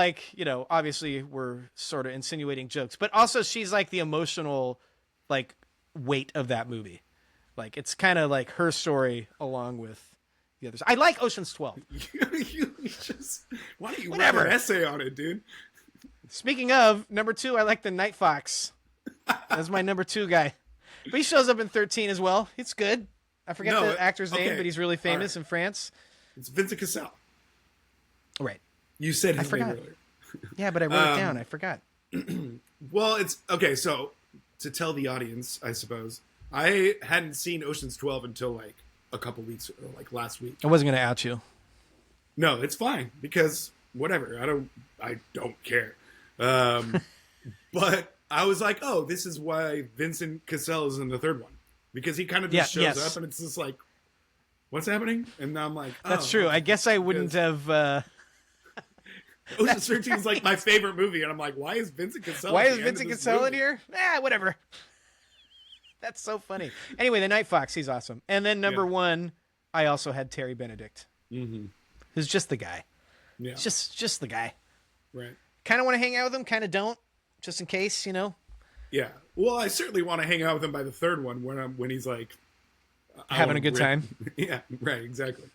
obviously we're sort of insinuating jokes, but also she's like the emotional, weight of that movie. It's kind of like her story along with the others. I like Ocean's 12. Why don't you write an essay on it, dude? Speaking of, number 2, I like the Night Fox. That's my number 2 guy. But he shows up in 13 as well. It's good. I forget the actor's name, but he's really famous in France. It's Vincent Cassel. Right. You said his name earlier. Yeah, but I wrote it down. I forgot. Well, it's okay. So to tell the audience, I suppose, I hadn't seen Ocean's 12 until a couple weeks or last week. I wasn't going to out you. No, it's fine because whatever. I don't care. But I was like, oh, this is why Vincent Cassel is in the third one, because he kind of just shows up and it's just like, what's happening? And now I'm like, oh, that's true. I guess I wouldn't have. Ocean's 13 is my favorite movie, and I'm like, why is Vincent Cassel? Why is Vincent Cassel in here? Whatever. That's so funny. Anyway, the Night Fox, he's awesome. And then number 1, I also had Terry Benedict, who's just the guy. Yeah, it's just the guy. Right. Kind of want to hang out with him, kind of don't, just in case, Yeah. Well, I certainly want to hang out with him by the third one when he's having a good time. Yeah. Right. Exactly.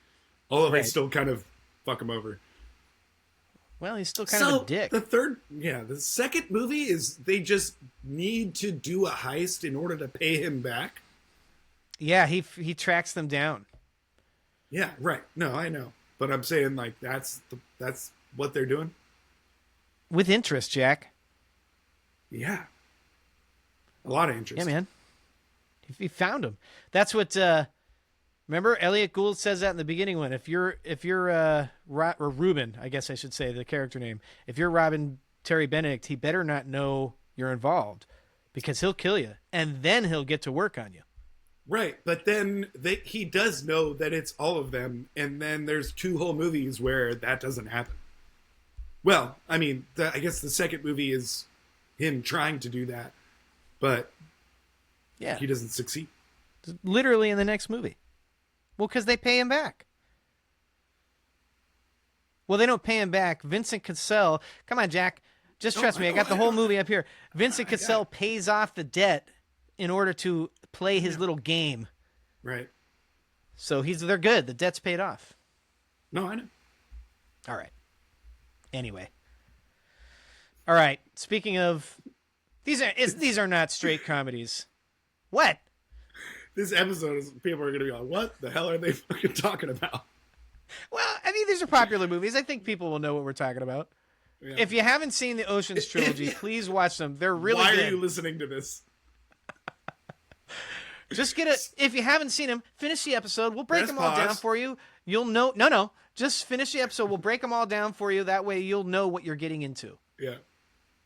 Although they still kind of fuck him over. Well, he's still kind of a dick. The second movie is they just need to do a heist in order to pay him back. Yeah, he tracks them down. Yeah, right. No, I know. But I'm saying that's what they're doing. With interest, Jack. Yeah. A lot of interest. Yeah, man. He found him. That's what remember, Elliot Gould says that in the beginning one. If you're or Ruben, I guess I should say the character name. If you're robbing Terry Benedict, he better not know you're involved, because he'll kill you and then he'll get to work on you. Right, but then he does know that it's all of them, and then there's 2 whole movies where that doesn't happen. Well, I mean, I guess the second movie is him trying to do that, but he doesn't succeed. Literally in the next movie. Well, because they pay him back. Well, they don't pay him back. Vincent Cassel, come on, Jack. Just trust me. I got the whole movie up here. Vincent Cassel pays off the debt in order to play his little game. Right. So they're good. The debt's paid off. No, I know. All right. Anyway. All right. Speaking of, these are not straight comedies. What? This episode is, people are going to be like, what the hell are they fucking talking about? Well, I mean, these are popular movies. I think people will know what we're talking about. Yeah. If you haven't seen the Ocean's Trilogy, please watch them. They're really good. Why are you listening to this? Just if you haven't seen them, finish the episode. We'll break them all down for you. You'll know. No. Just finish the episode. We'll break them all down for you. That way you'll know what you're getting into. Yeah.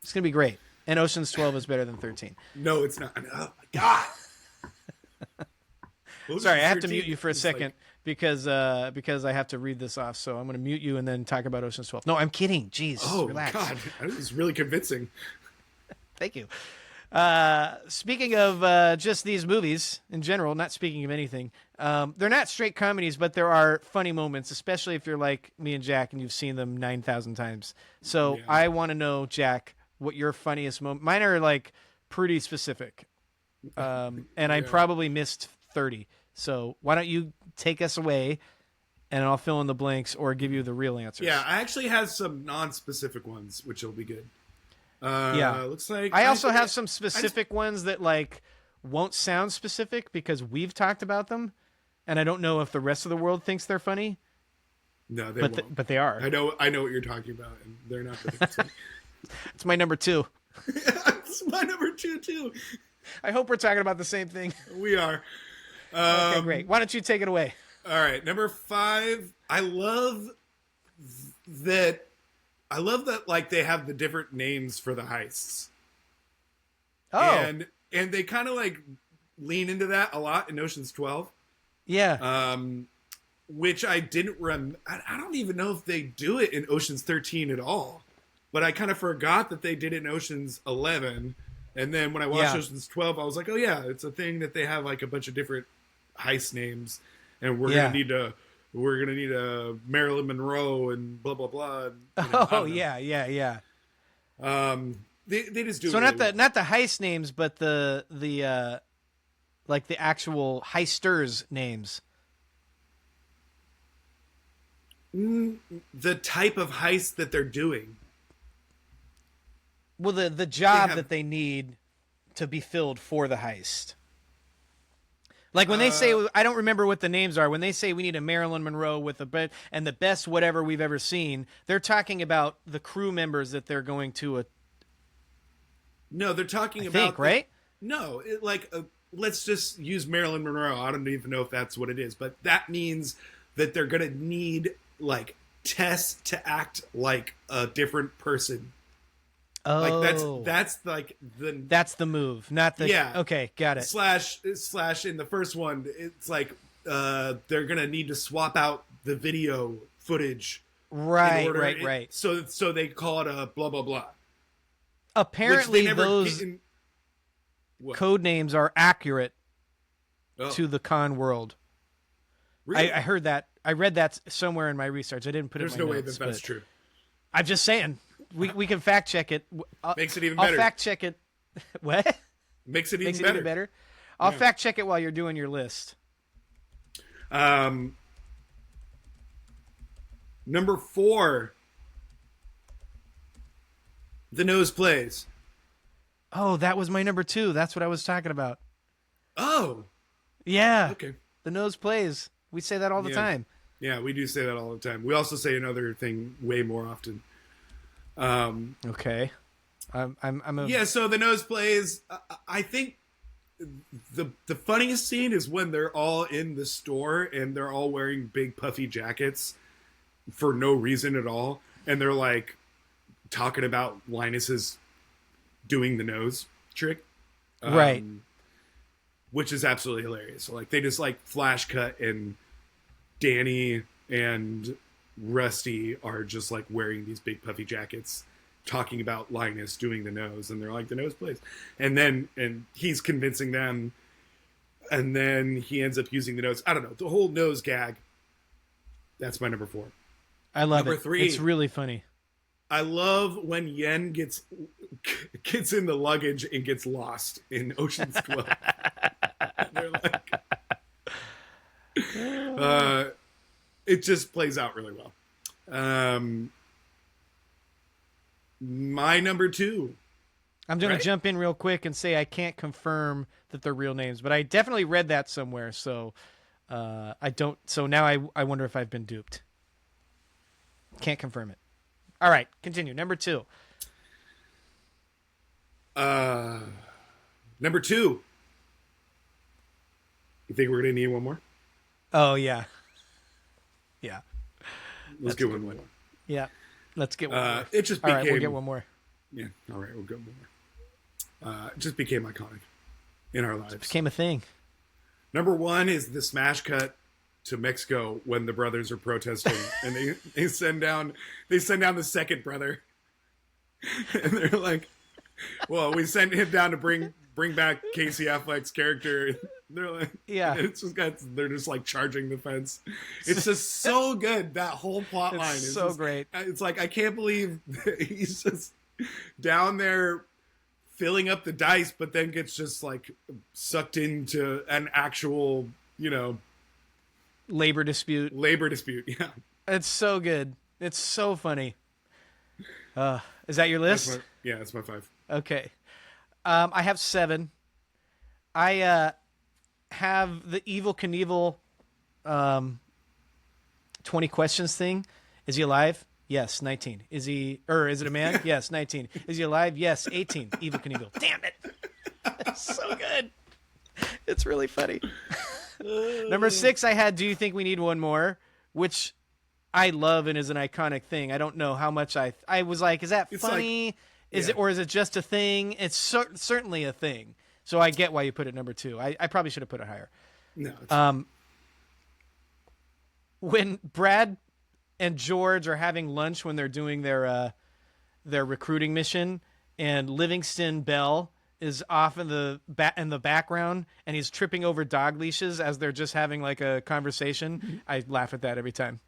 It's going to be great. And Ocean's 12 is better than 13. No, it's not. Oh, my God. Sorry, I have to mute you for a second because I have to read this off. So I'm going to mute you and then talk about Ocean's 12. No, I'm kidding. Jeez, relax. God. That was really convincing. Thank you. Speaking of just these movies in general, not speaking of anything, they're not straight comedies, but there are funny moments, especially if you're like me and Jack and you've seen them 9,000 times. So I want to know, Jack, what your funniest moment. Mine are like pretty specific, and I probably missed 30. So why don't you take us away, and I'll fill in the blanks or give you the real answers. Yeah, I actually have some non-specific ones, which will be good. Looks like I also have some specific ones that like won't sound specific because we've talked about them, and I don't know if the rest of the world thinks they're funny. No, they won't. But they are. I know what you're talking about, and they're not funny. It's my number 2. It's my number 2 too. I hope we're talking about the same thing. We are. Okay, great. Why don't you take it away? All right, number 5. I love that like they have the different names for the heists. Oh. And they kind of like lean into that a lot in Ocean's 12. Yeah. Which I didn't I don't even know if they do it in Ocean's 13 at all. But I kind of forgot that they did it in Ocean's 11. And then when I watched Ocean's 12, I was like, oh yeah, it's a thing that they have like a bunch of different heist names, and we're gonna need a Marilyn Monroe and blah blah blah. Yeah. They just do so it not the heist names, but the like the actual heisters names. The type of heist that they're doing. Well, the job that they need to be filled for the heist. Like when they say, I don't remember what the names are. When they say we need a Marilyn Monroe with the best whatever we've ever seen, they're talking about the crew members that they're going to. No, they're talking about right? No, let's just use Marilyn Monroe. I don't even know if that's what it is, but that means that they're going to need like Tess to act like a different person. Oh, like that's the move, not the Okay, got it. Slash in the first one, it's like they're gonna need to swap out the video footage. Right. So they call it a blah blah blah. Apparently, those code names are accurate to the con world. Really? I heard that. I read that somewhere in my research. I didn't put it in my notes. There's no way that's true. I'm just saying. We can fact check it. Makes it even better. I'll fact check it. What? Makes it even better. I'll fact check it while you're doing your list. Number 4. The nose plays. Oh, that was my number 2. That's what I was talking about. Oh. Yeah. Okay. The nose plays. We say that all the time. Yeah, we do say that all the time. We also say another thing way more often. Okay. So the nose plays. I think the funniest scene is when they're all in the store and they're all wearing big puffy jackets for no reason at all, and they're like talking about Linus's doing the nose trick. Right. which is absolutely hilarious. So like they just like flash cut, and Danny and Rusty are just like wearing these big puffy jackets, talking about Linus doing the nose, and they're like, the nose plays, and he's convincing them, and then he ends up using the nose. I don't know, the whole nose gag. That's my number 4. I love number it. 3. It's really funny. I love when Yen gets in the luggage and gets lost in Ocean's 12. They're like, it just plays out really well. My number 2. I'm going Right? to jump in real quick and say I can't confirm that they're real names, but I definitely read that somewhere. So I don't. So now I wonder if I've been duped. Can't confirm it. All right, continue. Number 2. Number 2. You think we're gonna need one more? Oh yeah, yeah. Let's get one more. Yeah, let's get one more. It just All became. right, we'll get one more. Yeah. All right, we'll go more. It just became iconic in our lives. It became a thing. Number 1 is the smash cut to Mexico when the brothers are protesting, and they send down the second brother, and they're like, "Well, we sent him down to bring back Casey Affleck's character." They're like, yeah, they're just like charging the fence. It's just so good. That whole plot line is so just, great. It's like, I can't believe he's just down there filling up the dice, but then gets just like sucked into an actual, labor dispute. Yeah. It's so good. It's so funny. Is that your list? That's my 5. Okay. I have 7. I have the Evil Knievel 20 questions thing. Is he alive? Yes, 19. Is it a man? Yes, 19. Is he alive? Yes, 18. Evil Knievel. Damn it. It's so good. It's really funny. Number 6, I had Do You Think We Need One More? Which I love and is an iconic thing. I don't know how much I was like, is that funny? Like, is it, or is it just a thing? It's certainly a thing. So I get why you put it number 2. I probably should have put it higher. No. When Brad and George are having lunch when they're doing their recruiting mission, and Livingston Bell is off in the background, and he's tripping over dog leashes as they're just having like a conversation. I laugh at that every time.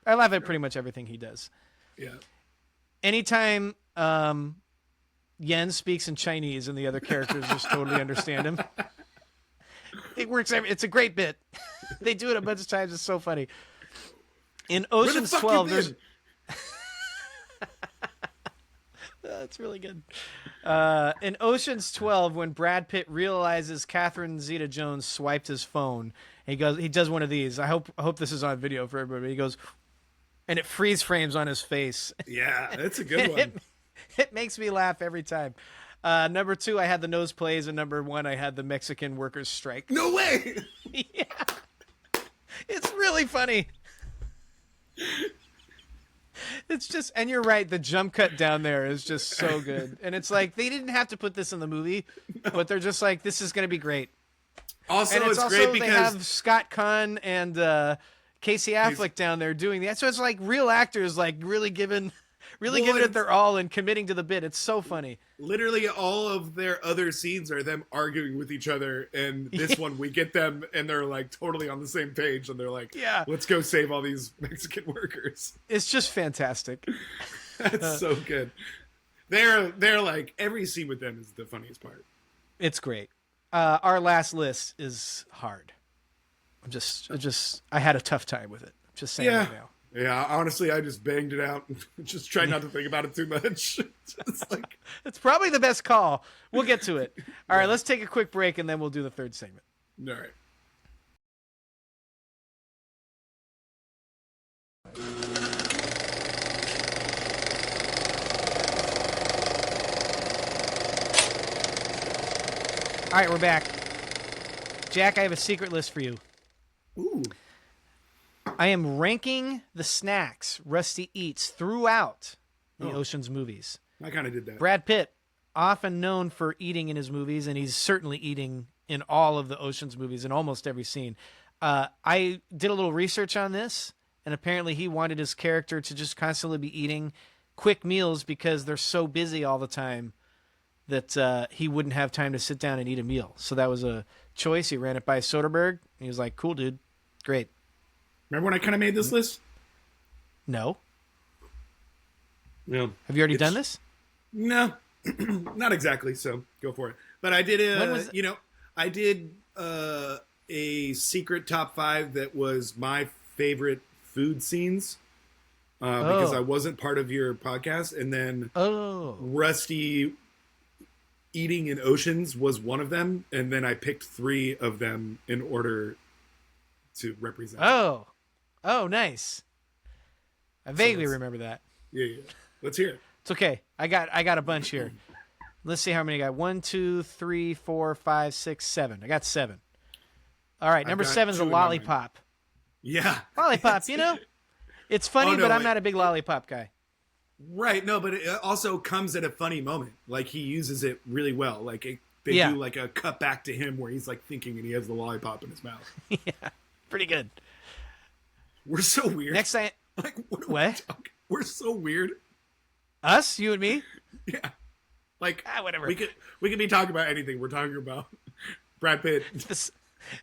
I laugh at pretty much everything he does. Yeah. Anytime Yen speaks in Chinese and the other characters just totally understand him, it works. It's a great bit. They do it a bunch of times. It's so funny. In Ocean's 12, there's. That's really good. In Ocean's 12, when Brad Pitt realizes Catherine Zeta-Jones swiped his phone, he does one of these. I hope this is on video for everybody. He goes, and it freeze frames on his face. Yeah, that's a good one. It makes me laugh every time. Number 2, I had the nose plays, and number 1, I had the Mexican workers strike. No way. Yeah, it's really funny. It's just, and you're right, the jump cut down there is just so good. And it's like, they didn't have to put this in the movie, but they're just like, this is going to be great. Also, and it's great because they have Scott Conn and Casey Affleck down there doing that. So it's like real actors, like really giving it their all and committing to the bit. It's so funny. Literally all of their other scenes are them arguing with each other, and this one we get them and they're like totally on the same page, and they're like, yeah, let's go save all these Mexican workers. It's just fantastic. That's so good. They're like, every scene with them is the funniest part. It's great. Our last list is hard. I had a tough time with it. I'm just saying right now. Yeah, honestly, I just banged it out. Just try not to think about it too much. It's probably the best call. We'll get to it. All right, let's take a quick break, and then we'll do the third segment. All right. All right, we're back. Jack, I have a secret list for you. Ooh. I am ranking the snacks Rusty eats throughout the Ocean's movies. I kind of did that. Brad Pitt, often known for eating in his movies, and he's certainly eating in all of the Ocean's movies in almost every scene. I did a little research on this, and apparently he wanted his character to just constantly be eating quick meals because they're so busy all the time that he wouldn't have time to sit down and eat a meal. So that was a choice. He ran it by Soderbergh. And he was like, cool, dude. Great. Remember when I kind of made this list? No. No. Have you already done this? No, not exactly. So go for it. But I did I did a secret top 5 that was my favorite food scenes because I wasn't part of your podcast, and then Rusty eating in Oceans was one of them, and then I picked 3 of them in order to represent. Oh, nice. I vaguely remember that. Yeah. Let's hear it. It's okay. I got a bunch here. Let's see how many I got. 1, 2, 3, 4, 5, 6, 7. I got 7. All right, number 7 is a lollipop. Yeah. Lollipop, it's funny, but I'm not a big lollipop guy. Right, no, but it also comes at a funny moment. Like, he uses it really well. Like, they do like a cut back to him where he's like thinking and he has the lollipop in his mouth. Yeah, pretty good. We're so weird. Next time, like, what? We're so weird. Us, you and me. Yeah, like whatever. We could be talking about anything. We're talking about Brad Pitt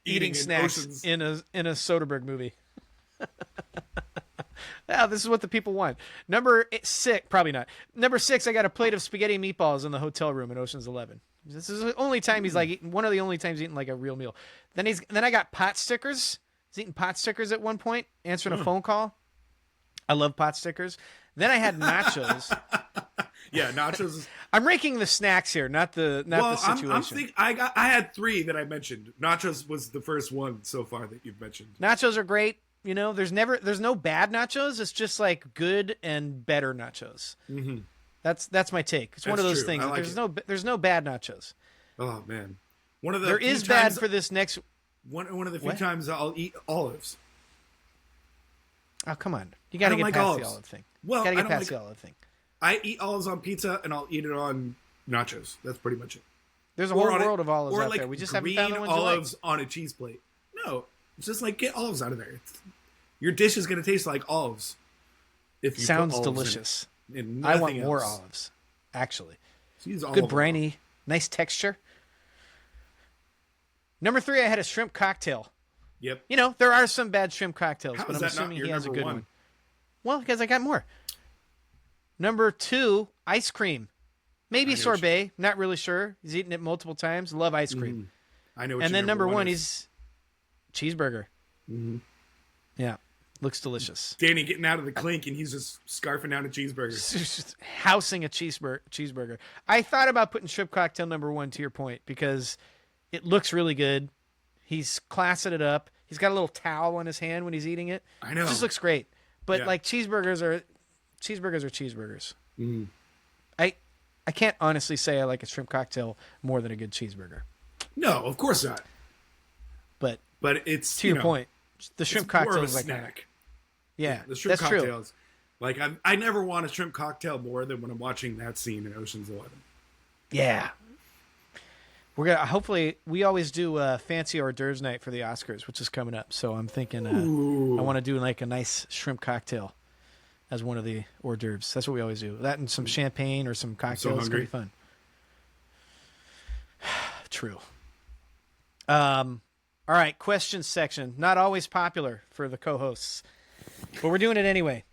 eating snacks in a Soderbergh movie. Now, this is what the people want. Number 6, probably not. Number 6, I got a plate of spaghetti and meatballs in the hotel room in Ocean's 11. This is the only time he's like eating, one of the only times eating like a real meal. Then I got pot stickers. He's eating pot stickers at one point, answering a phone call. I love pot stickers. Then I had nachos. Yeah, nachos. I'm ranking the snacks here, not the situation. I had 3 that I mentioned. Nachos was the first one so far that you've mentioned. Nachos are great. There's no bad nachos. It's just like good and better nachos. Mm-hmm. That's my take. It's one of those things. Like there's no bad nachos. Oh man, there is bad for this next. One of the few times I'll eat olives. Oh come on, you got to get past the olive thing. Well, got to get past the olive thing. I eat olives on pizza and I'll eat it on nachos. That's pretty much it. There's a whole world of olives out there. We just haven't found the ones olives you like. On a cheese plate. No, it's just like get olives out of there. Your dish is going to taste like olives. If you sounds put olives delicious. I want more olives. Actually, good briny, nice texture. Number 3, I had a shrimp cocktail. Yep. There are some bad shrimp cocktails, but I'm assuming he has a good 1? one. Well, because I got more. Number 2, ice cream. Maybe sorbet. Not really sure. He's eaten it multiple times. Love ice cream. I know. And then number 1 is cheeseburger. Mm-hmm. Yeah, looks delicious. Danny getting out of the clink and he's just scarfing down a cheeseburger. Just housing a cheeseburger. I thought about putting shrimp cocktail number 1 to your point because it looks really good. He's classing it up. He's got a little towel on his hand when he's eating it. I know. It just looks great. But like cheeseburgers are cheeseburgers. Mm. I can't honestly say I like a shrimp cocktail more than a good cheeseburger. No, of course not. But it's to your point. The shrimp cocktail is like snack. Yeah, the shrimp that's cocktails. True. Like I never want a shrimp cocktail more than when I'm watching that scene in Ocean's 11. Yeah. We're gonna hopefully we always do a fancy hors d'oeuvres night for the Oscars, which is coming up. So I'm thinking I want to do like a nice shrimp cocktail as one of the hors d'oeuvres. That's what we always do. That and some champagne or some cocktails. It's gonna be fun. True. All right, questions section. Not always popular for the co-hosts, but we're doing it anyway.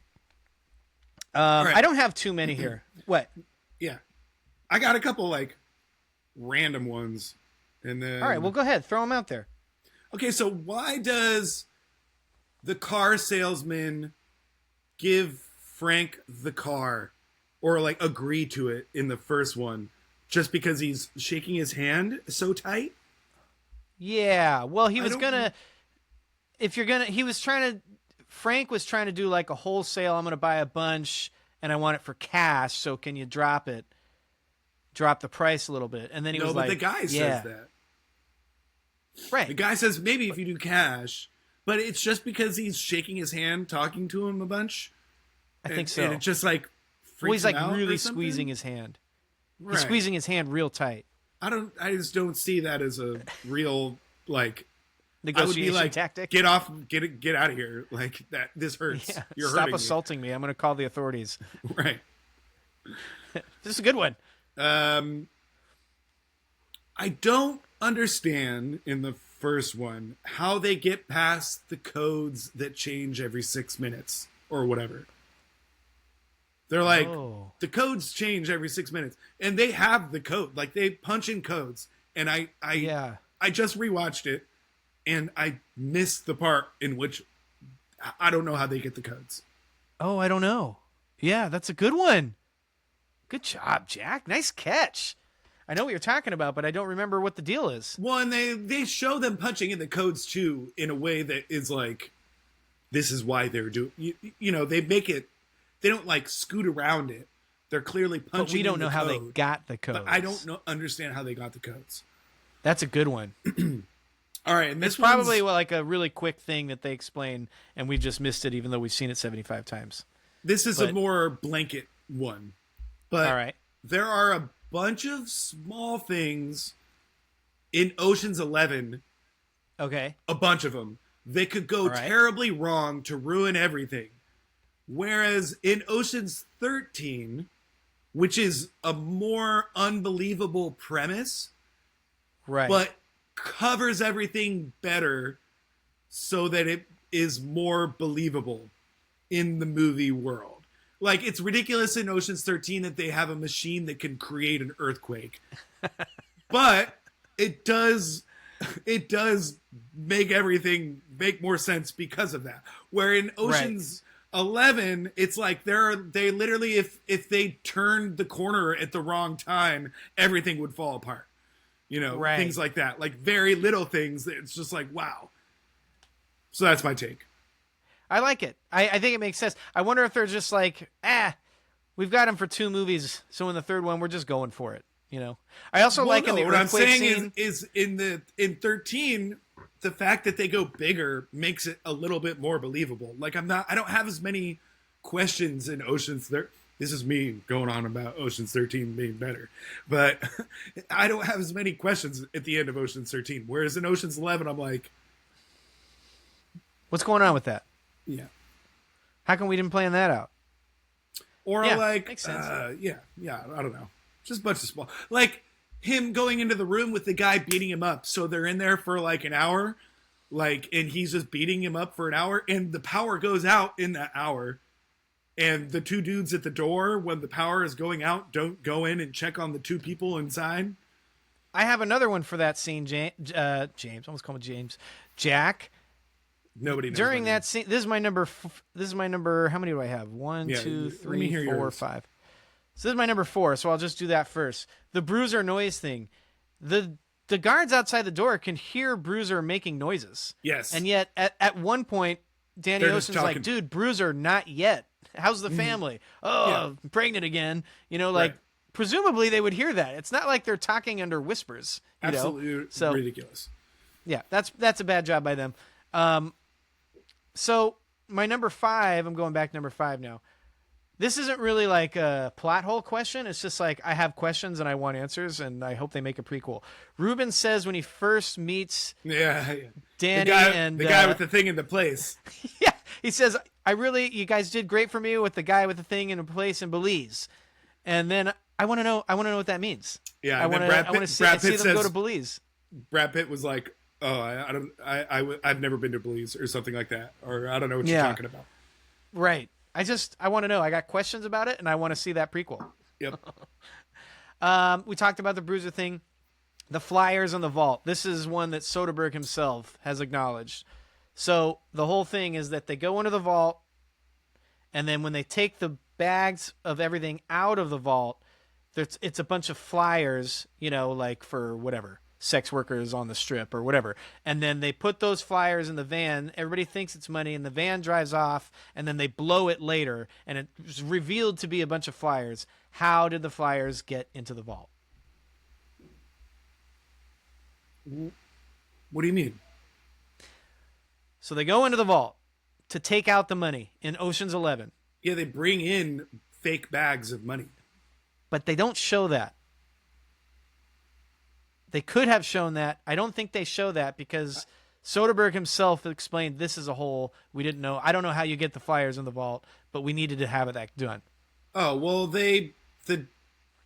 Right. I don't have too many here. What? Yeah, I got a couple like random ones, and then all right. Well, go ahead, throw them out there. Okay, so why does the car salesman give Frank the car, or like agree to it in the first one, just because he's shaking his hand so tight? Yeah, well, he was gonna. Frank was trying to do like a wholesale. I'm gonna buy a bunch, and I want it for cash. So can you drop the price a little bit? And then he was like, "No, but the guy says that." Right. The guy says maybe if you do cash, but it's just because he's shaking his hand, talking to him a bunch. I think so. And it's just like, he's like really squeezing his hand. Right. He's squeezing his hand real tight. I just don't see that as a real like. I would be Negotiation like, tactic. get off, get out of here. Like that. This hurts. Yeah. You're Stop hurting assaulting me. I'm going to call the authorities. me. Right. This is a good one. I don't understand in the first one how they get past the codes that change every 6 minutes or whatever. They're like, the codes change every 6 minutes, and they have the code. Like they punch in codes, and I just rewatched it, and I missed the part in which I don't know how they get the codes. Oh, I don't know. Yeah, that's a good one. Good job, Jack. Nice catch. I know what you're talking about, but I don't remember what the deal is. Well, and they show them punching in the codes too in a way that is like, this is why they're doing. You know, they make it. They don't like scoot around it. They're clearly punching. But we don't know how they got the codes. But I don't understand how they got the codes. That's a good one. All right, and this it's probably like a really quick thing that they explain, and we just missed it, even though we've seen it 75 times. This is a more blanket one, but all right. There are a bunch of small things in Ocean's 11. Okay, a bunch of them. They could go terribly wrong to ruin everything. Whereas in Ocean's 13, which is a more unbelievable premise, right, but covers everything better so that it is more believable in the movie world. Like, it's ridiculous in Ocean's 13 that they have a machine that can create an earthquake. But it does make everything make more sense because of that. Where in Ocean's 11, it's like they literally, if they turned the corner at the wrong time, everything would fall apart. You know, things like that. Like very little things that it's just like, wow. So that's my take. I like it. I think it makes sense. I wonder if they're just like, we've got him for 2 movies, so in the third one, we're just going for it. You know, I also in the what I'm saying scene, is in 13, the fact that they go bigger makes it a little bit more believable. Like I don't have as many questions in Ocean's 13. This is me going on about Ocean's 13 being better, but I don't have as many questions at the end of Ocean's 13. Whereas in Ocean's 11, I'm like, what's going on with that? Yeah. How come we didn't plan that out? Or like, makes sense. I don't know. Just a bunch of small, like him going into the room with the guy beating him up. So they're in there for like an hour, like, and he's just beating him up for an hour, and the power goes out in that hour. And the 2 dudes at the door, when the power is going out, don't go in and check on the 2 people inside. I have another one for that scene, James. Almost called him James. Jack. Nobody knows during that scene. This is my number. How many do I have? 1, 2, 3, 4, 5. So this is my number 4. So I'll just do that first. The Bruiser noise thing. The guards outside the door can hear Bruiser making noises. Yes. And yet at one point, Danny Ocean's like, "Dude, Bruiser, not yet. How's the family? I'm pregnant again." You know, like presumably they would hear that. It's not like they're talking under whispers. Absolutely so ridiculous. Yeah, that's a bad job by them. So my number 5, I'm going back to number 5 now. This isn't really like a plot hole question. It's just like I have questions and I want answers, and I hope they make a prequel. Ruben says when he first meets Danny the guy with the thing in the place. Yeah, he says, you guys did great for me with the guy with the thing in a place in Belize. And then I want to know what that means. Yeah, I want to see them go to Belize. Brad Pitt was like, "Oh, I've never been to Belize," or something like that, or I don't know what you're talking about. Right. I want to know. I got questions about it, and I want to see that prequel. Yep. We talked about the Bruiser thing. The flyers on the vault. This is one that Soderbergh himself has acknowledged. So the whole thing is that they go into the vault, and then when they take the bags of everything out of the vault, it's a bunch of flyers, like for whatever, sex workers on the strip or whatever. And then they put those flyers in the van. Everybody thinks it's money, and the van drives off, and then they blow it later, and it's revealed to be a bunch of flyers. How did the flyers get into the vault? What do you mean? So they go into the vault to take out the money in Ocean's 11. Yeah, they bring in fake bags of money. But they don't show that. They could have shown that. I don't think they show that because Soderbergh himself explained this is a hole. We didn't know. I don't know how you get the flyers in the vault, but we needed to have it that done. Oh, well, the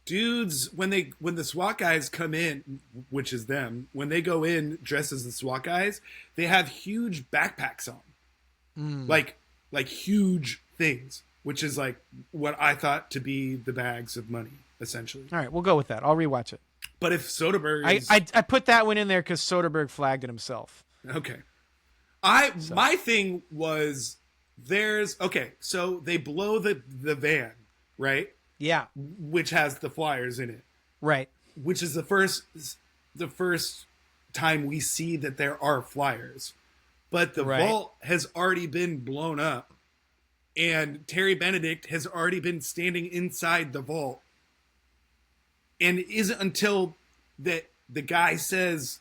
dudes, when the SWAT guys come in, which is them, when they go in dressed as the SWAT guys, they have huge backpacks on. Like huge things, which is like what I thought to be the bags of money, essentially. All right, we'll go with that. I'll rewatch it. But if Soderbergh is... I put that one in there because Soderbergh flagged it himself. Okay. My thing was so they blow the van, right? Yeah. Which has the flyers in it. Right. Which is the first time we see that there are flyers. But the vault has already been blown up. And Terry Benedict has already been standing inside the vault. And it isn't until that the guy says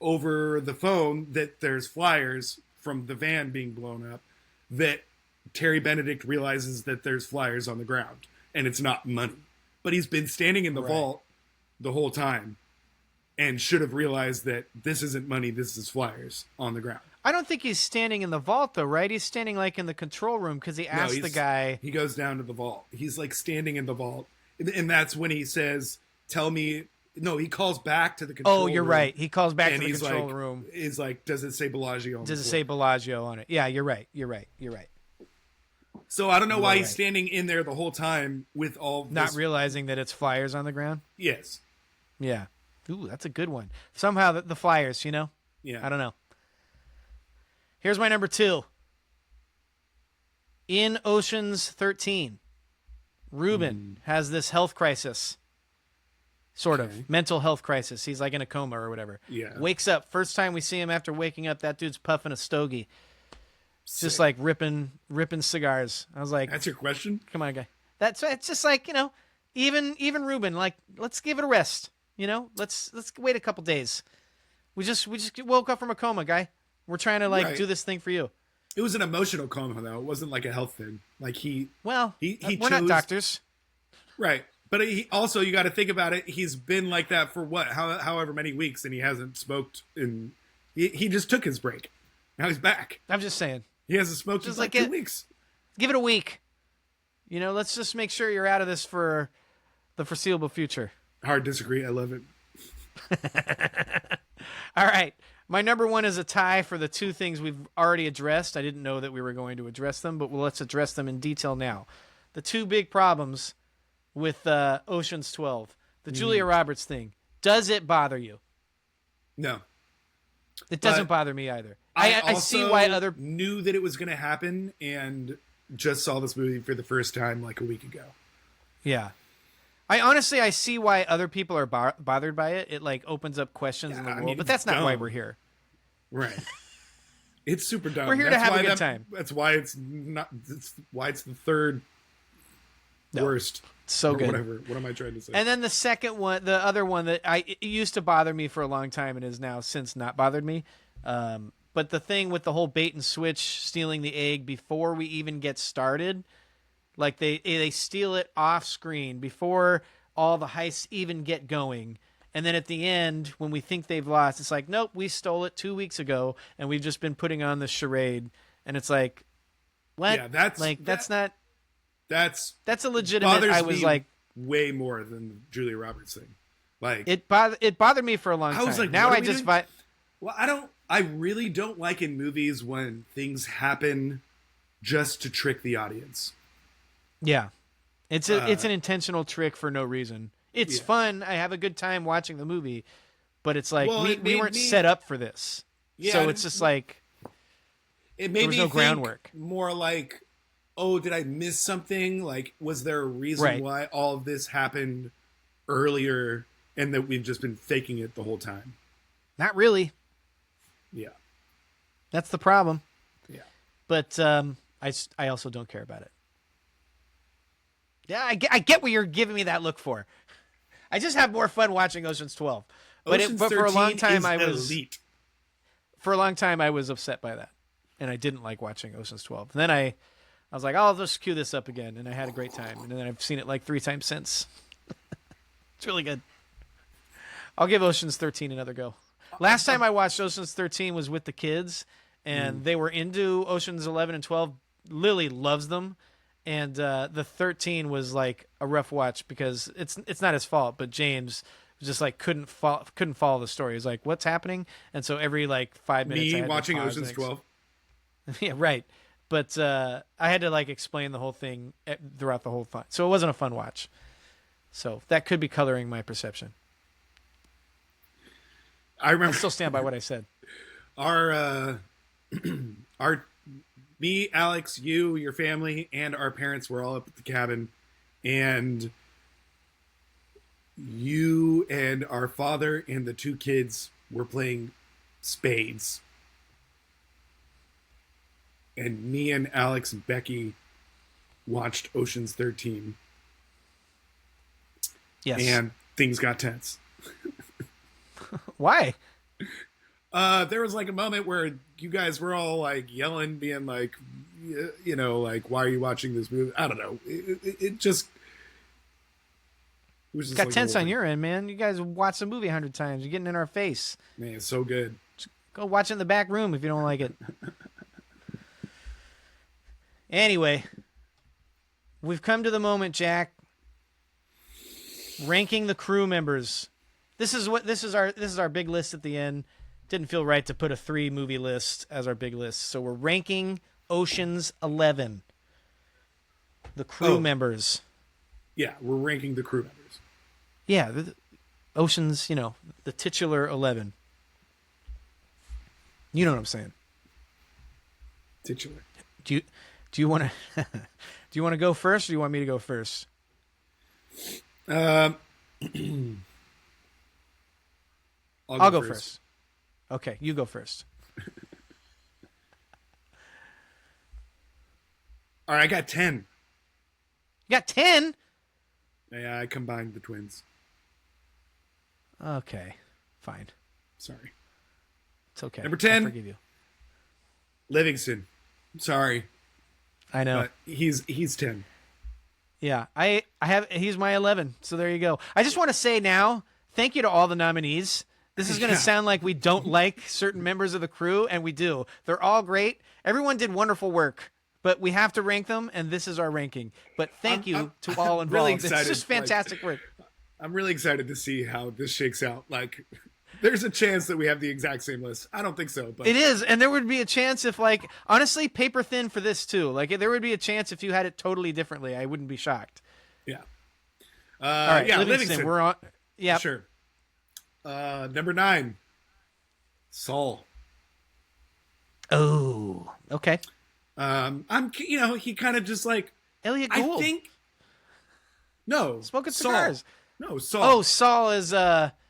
over the phone that there's flyers from the van being blown up that Terry Benedict realizes that there's flyers on the ground and it's not money. But he's been standing in the vault the whole time and should have realized that this isn't money, this is flyers on the ground. I don't think he's standing in the vault, though, right? He's standing, like, in the control room because he asked the guy... He goes down to the vault. He's, like, standing in the vault. And that's when he says, tell me... No, he calls back to the control room. Oh, you're right. He calls back to the control like, room. He's like, does it say Bellagio on it? Does it say Bellagio on it? Yeah, you're right. So I don't know why he's standing in there the whole time with all this... Not realizing that it's flyers on the ground? Yes. Yeah. Ooh, that's a good one. Somehow the flyers, you know? Yeah. I don't know. Here's my number 2. In Ocean's 13, Ruben has this health crisis. Sort of. Mental health crisis. He's like in a coma or whatever. Yeah. Wakes up. First time we see him after waking up, that dude's puffing a stogie. Sick. Just like ripping cigars. I was like... That's your question? Come on, guy. It's just like, you know, even Ruben, like, let's give it a rest. You know? Let's wait a couple days. We just woke up from a coma, guy. We're trying to do this thing for you. It was an emotional coma though. It wasn't like a health thing. Like he we're not doctors. Right. But he also, you got to think about it. He's been like that for however many weeks, and he hasn't smoked. He just took his break. Now he's back. I'm just saying. He hasn't smoked in like 2 weeks. Give it a week. You know, let's just make sure you're out of this for the foreseeable future. Hard disagree. I love it. All right. My number 1 is a tie for the 2 things we've already addressed. I didn't know that we were going to address them, but let's address them in detail now. The 2 big problems with Ocean's 12. The Julia Roberts thing. Does it bother you? No. It doesn't bother me either. I see why other... knew that it was going to happen and just saw this movie for the first time like a week ago. Yeah. I see why other people are bothered by it. It like opens up questions in the world, but that's not why we're here. Right. It's super dumb. We're here to have a good time. That's why it's not. It's why it's the third worst. So good. Whatever. What am I trying to say? And then the second one, the other one that it used to bother me for a long time and has now since not bothered me. But the thing with the whole bait and switch, stealing the egg before we even get started, like they steal it off screen before all the heists even get going. And then at the end, when we think they've lost, it's like, nope, we stole it 2 weeks ago, and we've just been putting on this charade. And it's like, what? Yeah, that's a legitimate. I was like, way more than the Julia Roberts thing. Like it bothered me for a long time. I was like, now I just well, I really don't like in movies when things happen just to trick the audience. Yeah, it's an intentional trick for no reason. It's fun. I have a good time watching the movie, but it's like we weren't set up for this. Yeah, so it's just like it made me no think groundwork. More like, oh, did I miss something? Like, was there a reason why all of this happened earlier, and that we've just been faking it the whole time? Not really. Yeah, that's the problem. Yeah, but I also don't care about it. Yeah, I get what you're giving me that look for. I just have more fun watching Ocean's 12. But for a long time I was elite. For a long time I was upset by that, and I didn't like watching Ocean's 12. And then I was like, I'll just cue this up again, and I had a great time. And then I've seen it like 3 times since. It's really good. I'll give Ocean's 13 another go. Last time I watched Ocean's 13 was with the kids, and they were into Ocean's 11 and 12. Lily loves them, and the 13 was like a rough watch because it's not his fault, but James just like couldn't follow the story. He was like, "What's happening?" And so every like 5 minutes, I had to watching pause Ocean's 12. Yeah, right. But I had to like explain the whole thing throughout the whole time, so it wasn't a fun watch. So that could be coloring my perception. I remember. I still stand by what I said. Our me, Alex, you, your family, and our parents were all up at the cabin, and you and our father and the two kids were playing spades. And me and Alex and Becky watched Ocean's 13. Yes. And things got tense. Why? There was like a moment where you guys were all like yelling, being like, you know, like, why are you watching this movie? I don't know. It just... It was just got like tense on your end, man. You guys watch the movie 100 times. You're getting in our face. Man, it's so good. Just go watch it in the back room if you don't like it. Anyway, we've come to the moment, Jack. Ranking the crew members. This is our big list at the end. Didn't feel right to put a 3 movie list as our big list, so we're ranking Ocean's 11. The crew members. Yeah, we're ranking the crew members. Yeah, Ocean's, you know, the titular 11. You know what I'm saying? Titular. Do you want to do you want to go first, or do you want me to go first? I'll go first. Okay, you go first. All right, I got 10. You got 10? Yeah, I combined the twins. Okay, fine. Sorry. It's okay. Number 10. I forgive you. Livingston. Sorry, I know. but he's 10. Yeah, he's my 11. So there you go. I just want to say now, thank you to all the nominees. This is going to sound like we don't like certain members of the crew, and we do. They're all great. Everyone did wonderful work, but we have to rank them, and this is our ranking. But thank you to all involved. Really It's excited, just fantastic work. I'm really excited to see how this shakes out. Like, there's a chance that we have the exact same list. I don't think so, but It is, and there would be a chance if, like, honestly, paper thin for this too. Like, there would be a chance if you had it totally differently. I wouldn't be shocked. yeah. All right, yeah, Livingston. We're on. Yeah, Sure. Number 9, Saul. Oh, okay. He kind of just like Elliot Gould. I think. No, Smoking Saul. cigars. No, Saul. Oh, Saul is Carl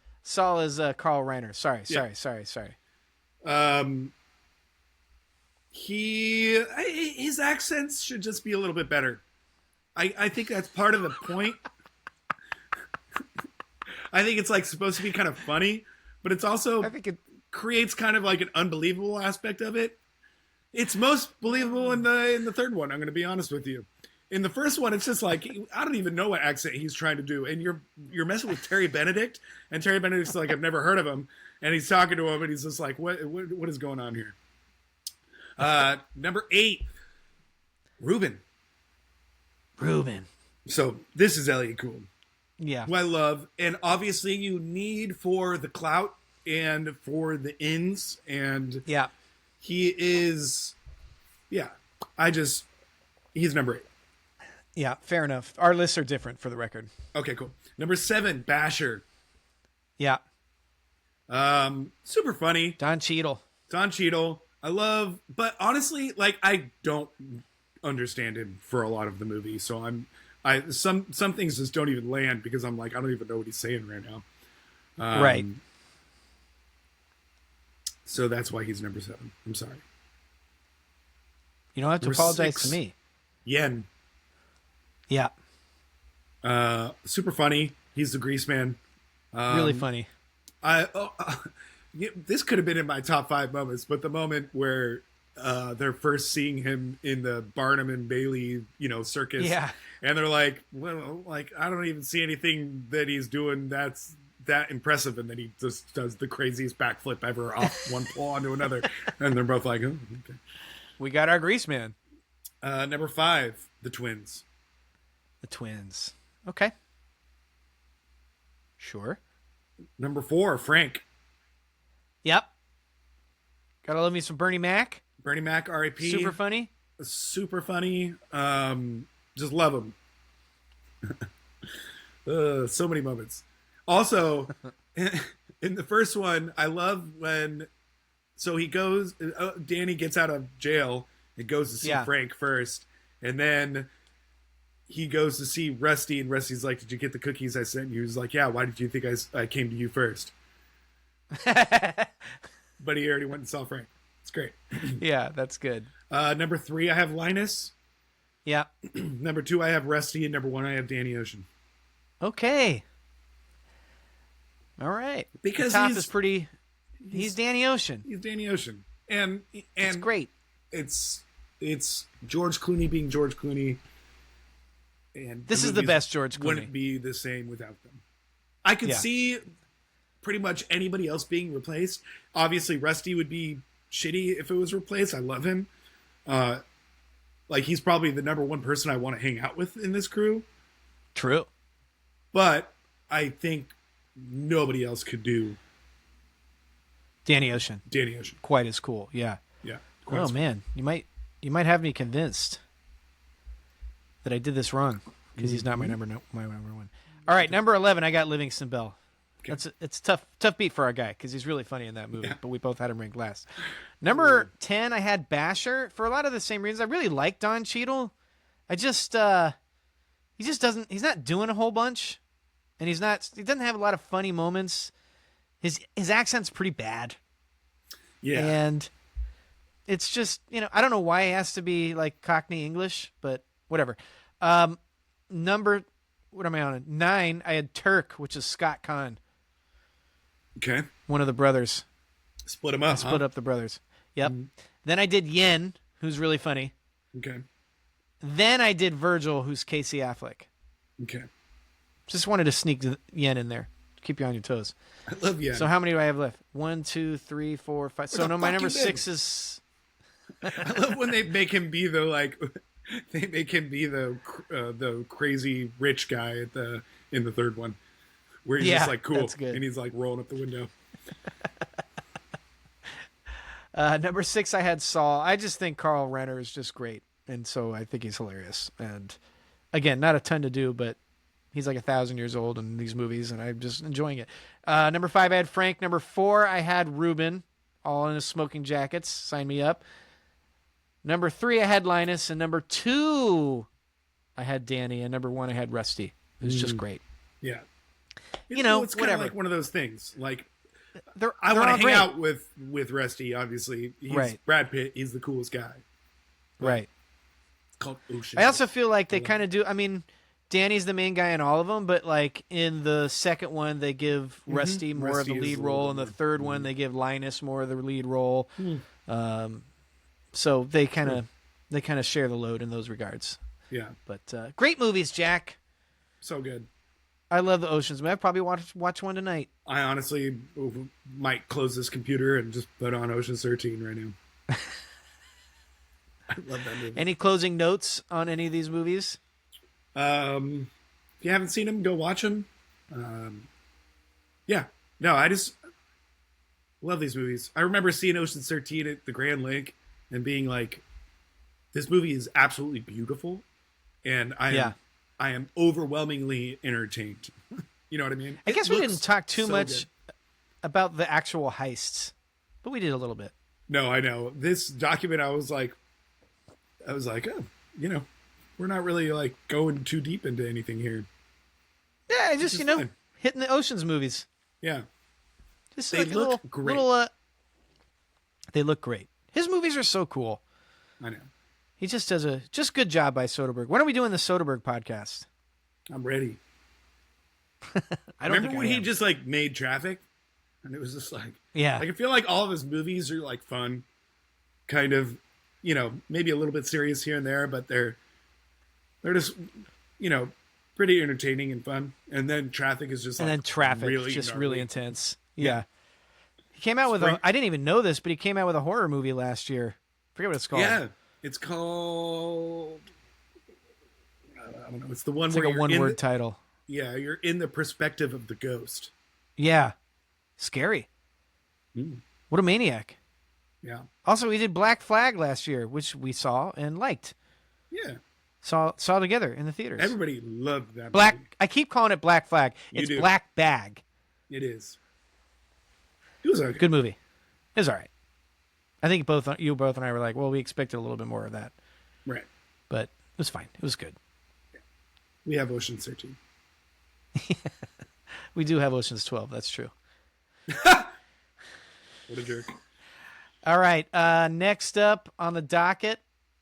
Reiner. Sorry. His accents should just be a little bit better. I think that's part of the point. I think it's like supposed to be kind of funny, but it's also I think it creates kind of like an unbelievable aspect of it. It's most believable in the third one. I'm going to be honest with you. In the first one, it's just like I don't even know what accent he's trying to do, and you're messing with Terry Benedict, and Terry Benedict's like I've never heard of him, and he's talking to him, and he's just like what is going on here? Number 8, Ruben. So this is Elliot Gould. Yeah. Who I love, and obviously you need for the clout and for the ins, and Yeah. he is, he's number 8. Yeah, fair enough. Our lists are different for the record. Okay, cool. Number 7, Basher. Yeah. Super funny. Don Cheadle. I love, but honestly, like I don't understand him for a lot of the movie, so some things just don't even land because I'm like I don't even know what he's saying right now. Right. So that's why he's number 7. I'm sorry. You don't have to Number apologize 6, to me. Yen. Yeah. Super funny. He's the grease man. Really funny. This could have been in my top 5 moments, but the moment where they're first seeing him in the Barnum and Bailey, circus. Yeah. And they're like, well, like, I don't even see anything that he's doing that's that impressive, and then he just does the craziest backflip ever off one pole onto another, and they're both like, oh, okay. We got our grease man. Number 5, the twins. The twins. Okay. Sure. Number 4, Frank. Yep. Gotta love me some Bernie Mac. Bernie Mac, R.I.P. Super funny. Super funny. Just love him. So many moments. Also, in the first one, I love when. So he goes. Danny gets out of jail and goes to see Frank first, and then he goes to see Rusty, and Rusty's like, "Did you get the cookies I sent you?" He's like, "Yeah. Why did you think I came to you first?" But he already went and saw Frank. It's great. Yeah, that's good. Number 3, I have Linus. Yeah. Number 2, I have Rusty, and number 1, I have Danny Ocean. Okay. All right. Because the top is pretty. He's Danny Ocean. He's Danny Ocean, and it's great. It's George Clooney being George Clooney, and this is the best George Clooney. Wouldn't be the same without them. I could see pretty much anybody else being replaced. Obviously, Rusty would be shitty if it was replaced. I love him. Like he's probably the number 1 person I want to hang out with in this crew. True. But I think nobody else could do Danny Ocean. Danny Ocean. Quite as cool. Yeah. Yeah. Oh man, you might have me convinced that I did this wrong because he's not my number 1. All right, number 11, I got Livingston Bell. Okay. It's tough beat for our guy because he's really funny in that movie. Yeah. But we both had him ranked last. Number 10, I had Basher for a lot of the same reasons. I really like Don Cheadle. I just he just doesn't. He's not doing a whole bunch, and he doesn't have a lot of funny moments. His accent's pretty bad. Yeah, and it's just I don't know why he has to be like Cockney English, but whatever. Number what am I on? 9, I had Turk, which is Scott Conn. Okay. One of the brothers. Split them up. Split up the brothers. Yep. Mm-hmm. Then I did Yen, who's really funny. Okay. Then I did Virgil, who's Casey Affleck. Okay. Just wanted to sneak Yen in there. Keep you on your toes. I love Yen. So how many do I have left? 1, 2, 3, 4, 5. So no, my number 6 is. I love when they make him be the they make him be the crazy rich guy in the third one, where he's just like cool and he's like rolling up the window. Number 6, I had Saul. I just think Carl Renner is just great, and so I think he's hilarious. And again, not a ton to do, but he's like 1,000 years old in these movies, and I'm just enjoying it. Number 5, I had Frank. Number 4, I had Ruben, all in his smoking jackets. Sign me up. Number 3, I had Linus, and number 2, I had Danny, and number 1, I had Rusty. It was just great. Yeah, it's whatever. Like one of those things. Like I want to hang out with Rusty. Obviously, he's right. Brad Pitt. He's the coolest guy. But right. It's called Ocean. I also feel like they kind of do. I mean, Danny's the main guy in all of them, but like in the second one, they give Rusty more of the lead role. In the third one, they give Linus more of the lead role. So they kind of share the load in those regards. Yeah. But great movies, Jack. So good. I love the Oceans. I'd probably watch one tonight. I honestly might close this computer and just put on Ocean's 13 right now. I love that movie. Any closing notes on any of these movies? If you haven't seen them, go watch them. Yeah. No, I just love these movies. I remember seeing Ocean's 13 at the Grand Lake and being like, this movie is absolutely beautiful. And I am overwhelmingly entertained. You know what I mean? I guess we didn't talk too much about the actual heists, but we did a little bit. No, I know. This document, I was like, oh, we're not really like going too deep into anything here. Yeah, just, hitting the Oceans movies. Yeah. Just they like look great. They look great. His movies are so cool. I know. He just does a good job by Soderbergh. When are we doing the Soderbergh podcast? I'm ready. I don't remember when he just like made Traffic, and it was just like, like I feel like all of his movies are like fun, kind of, maybe a little bit serious here and there, but they're just, pretty entertaining and fun. And then Traffic is just And like then Traffic, really just gnarly. really intense. Yeah. He came out with I didn't even know this, but he came out with a horror movie last year. Forget what it's called. Yeah, it's called. I don't know. It's the one It's where like a you're in one-word title. Yeah, you're in the perspective of the ghost. Yeah. Scary. What a maniac. Yeah. Also, he did Black Flag last year, which we saw and liked. Yeah. Saw together in the theaters. Everybody loved that Black. movie. I keep calling it Black Flag. It's do. Black Bag. It is. It was okay. Good movie. It was all right. I think you both and I were like, well, we expected a little bit more of that. Right. But it was fine. It was good. We have Ocean's 13. We do have Ocean's 12. That's true. What a jerk. All right. Next up on the docket,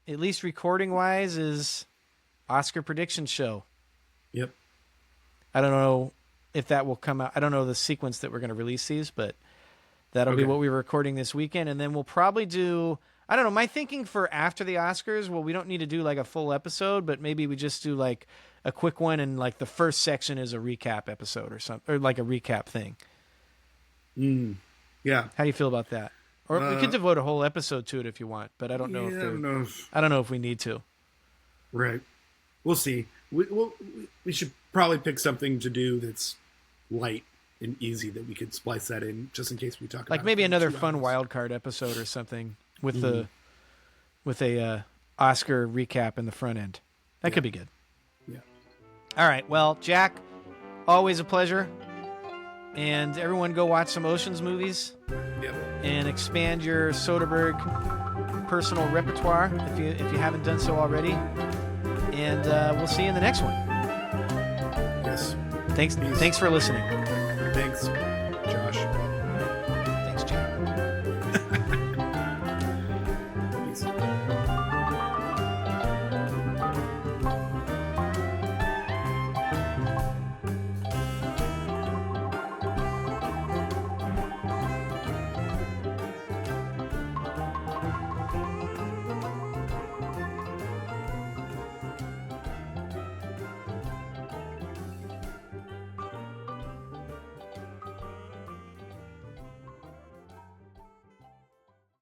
at least recording-wise, is Oscar prediction show. Yep. I don't know if that will come out. I don't know the sequence that we're going to release these, but that'll be what we're recording this weekend. And then we'll probably do, I don't know, my thinking for after the Oscars, well, we don't need to do like a full episode, but maybe we just do like a quick one and like the first section is a recap episode or something, or like a recap thing. Yeah. How do you feel about that? Or we could devote a whole episode to it if you want, but I don't know I don't know if we need to. Right. We'll see. We should probably pick something to do that's light and easy that we could splice that in just in case we talk about Like maybe another fun wild card episode or something with a Oscar recap in the front end. That could be good. Yeah. All right. Well, Jack, always a pleasure. And everyone go watch some Oceans movies Yep. and expand your Soderbergh personal repertoire if you haven't done so already. And we'll see you in the next one. Yes. Thanks for listening. Thanks.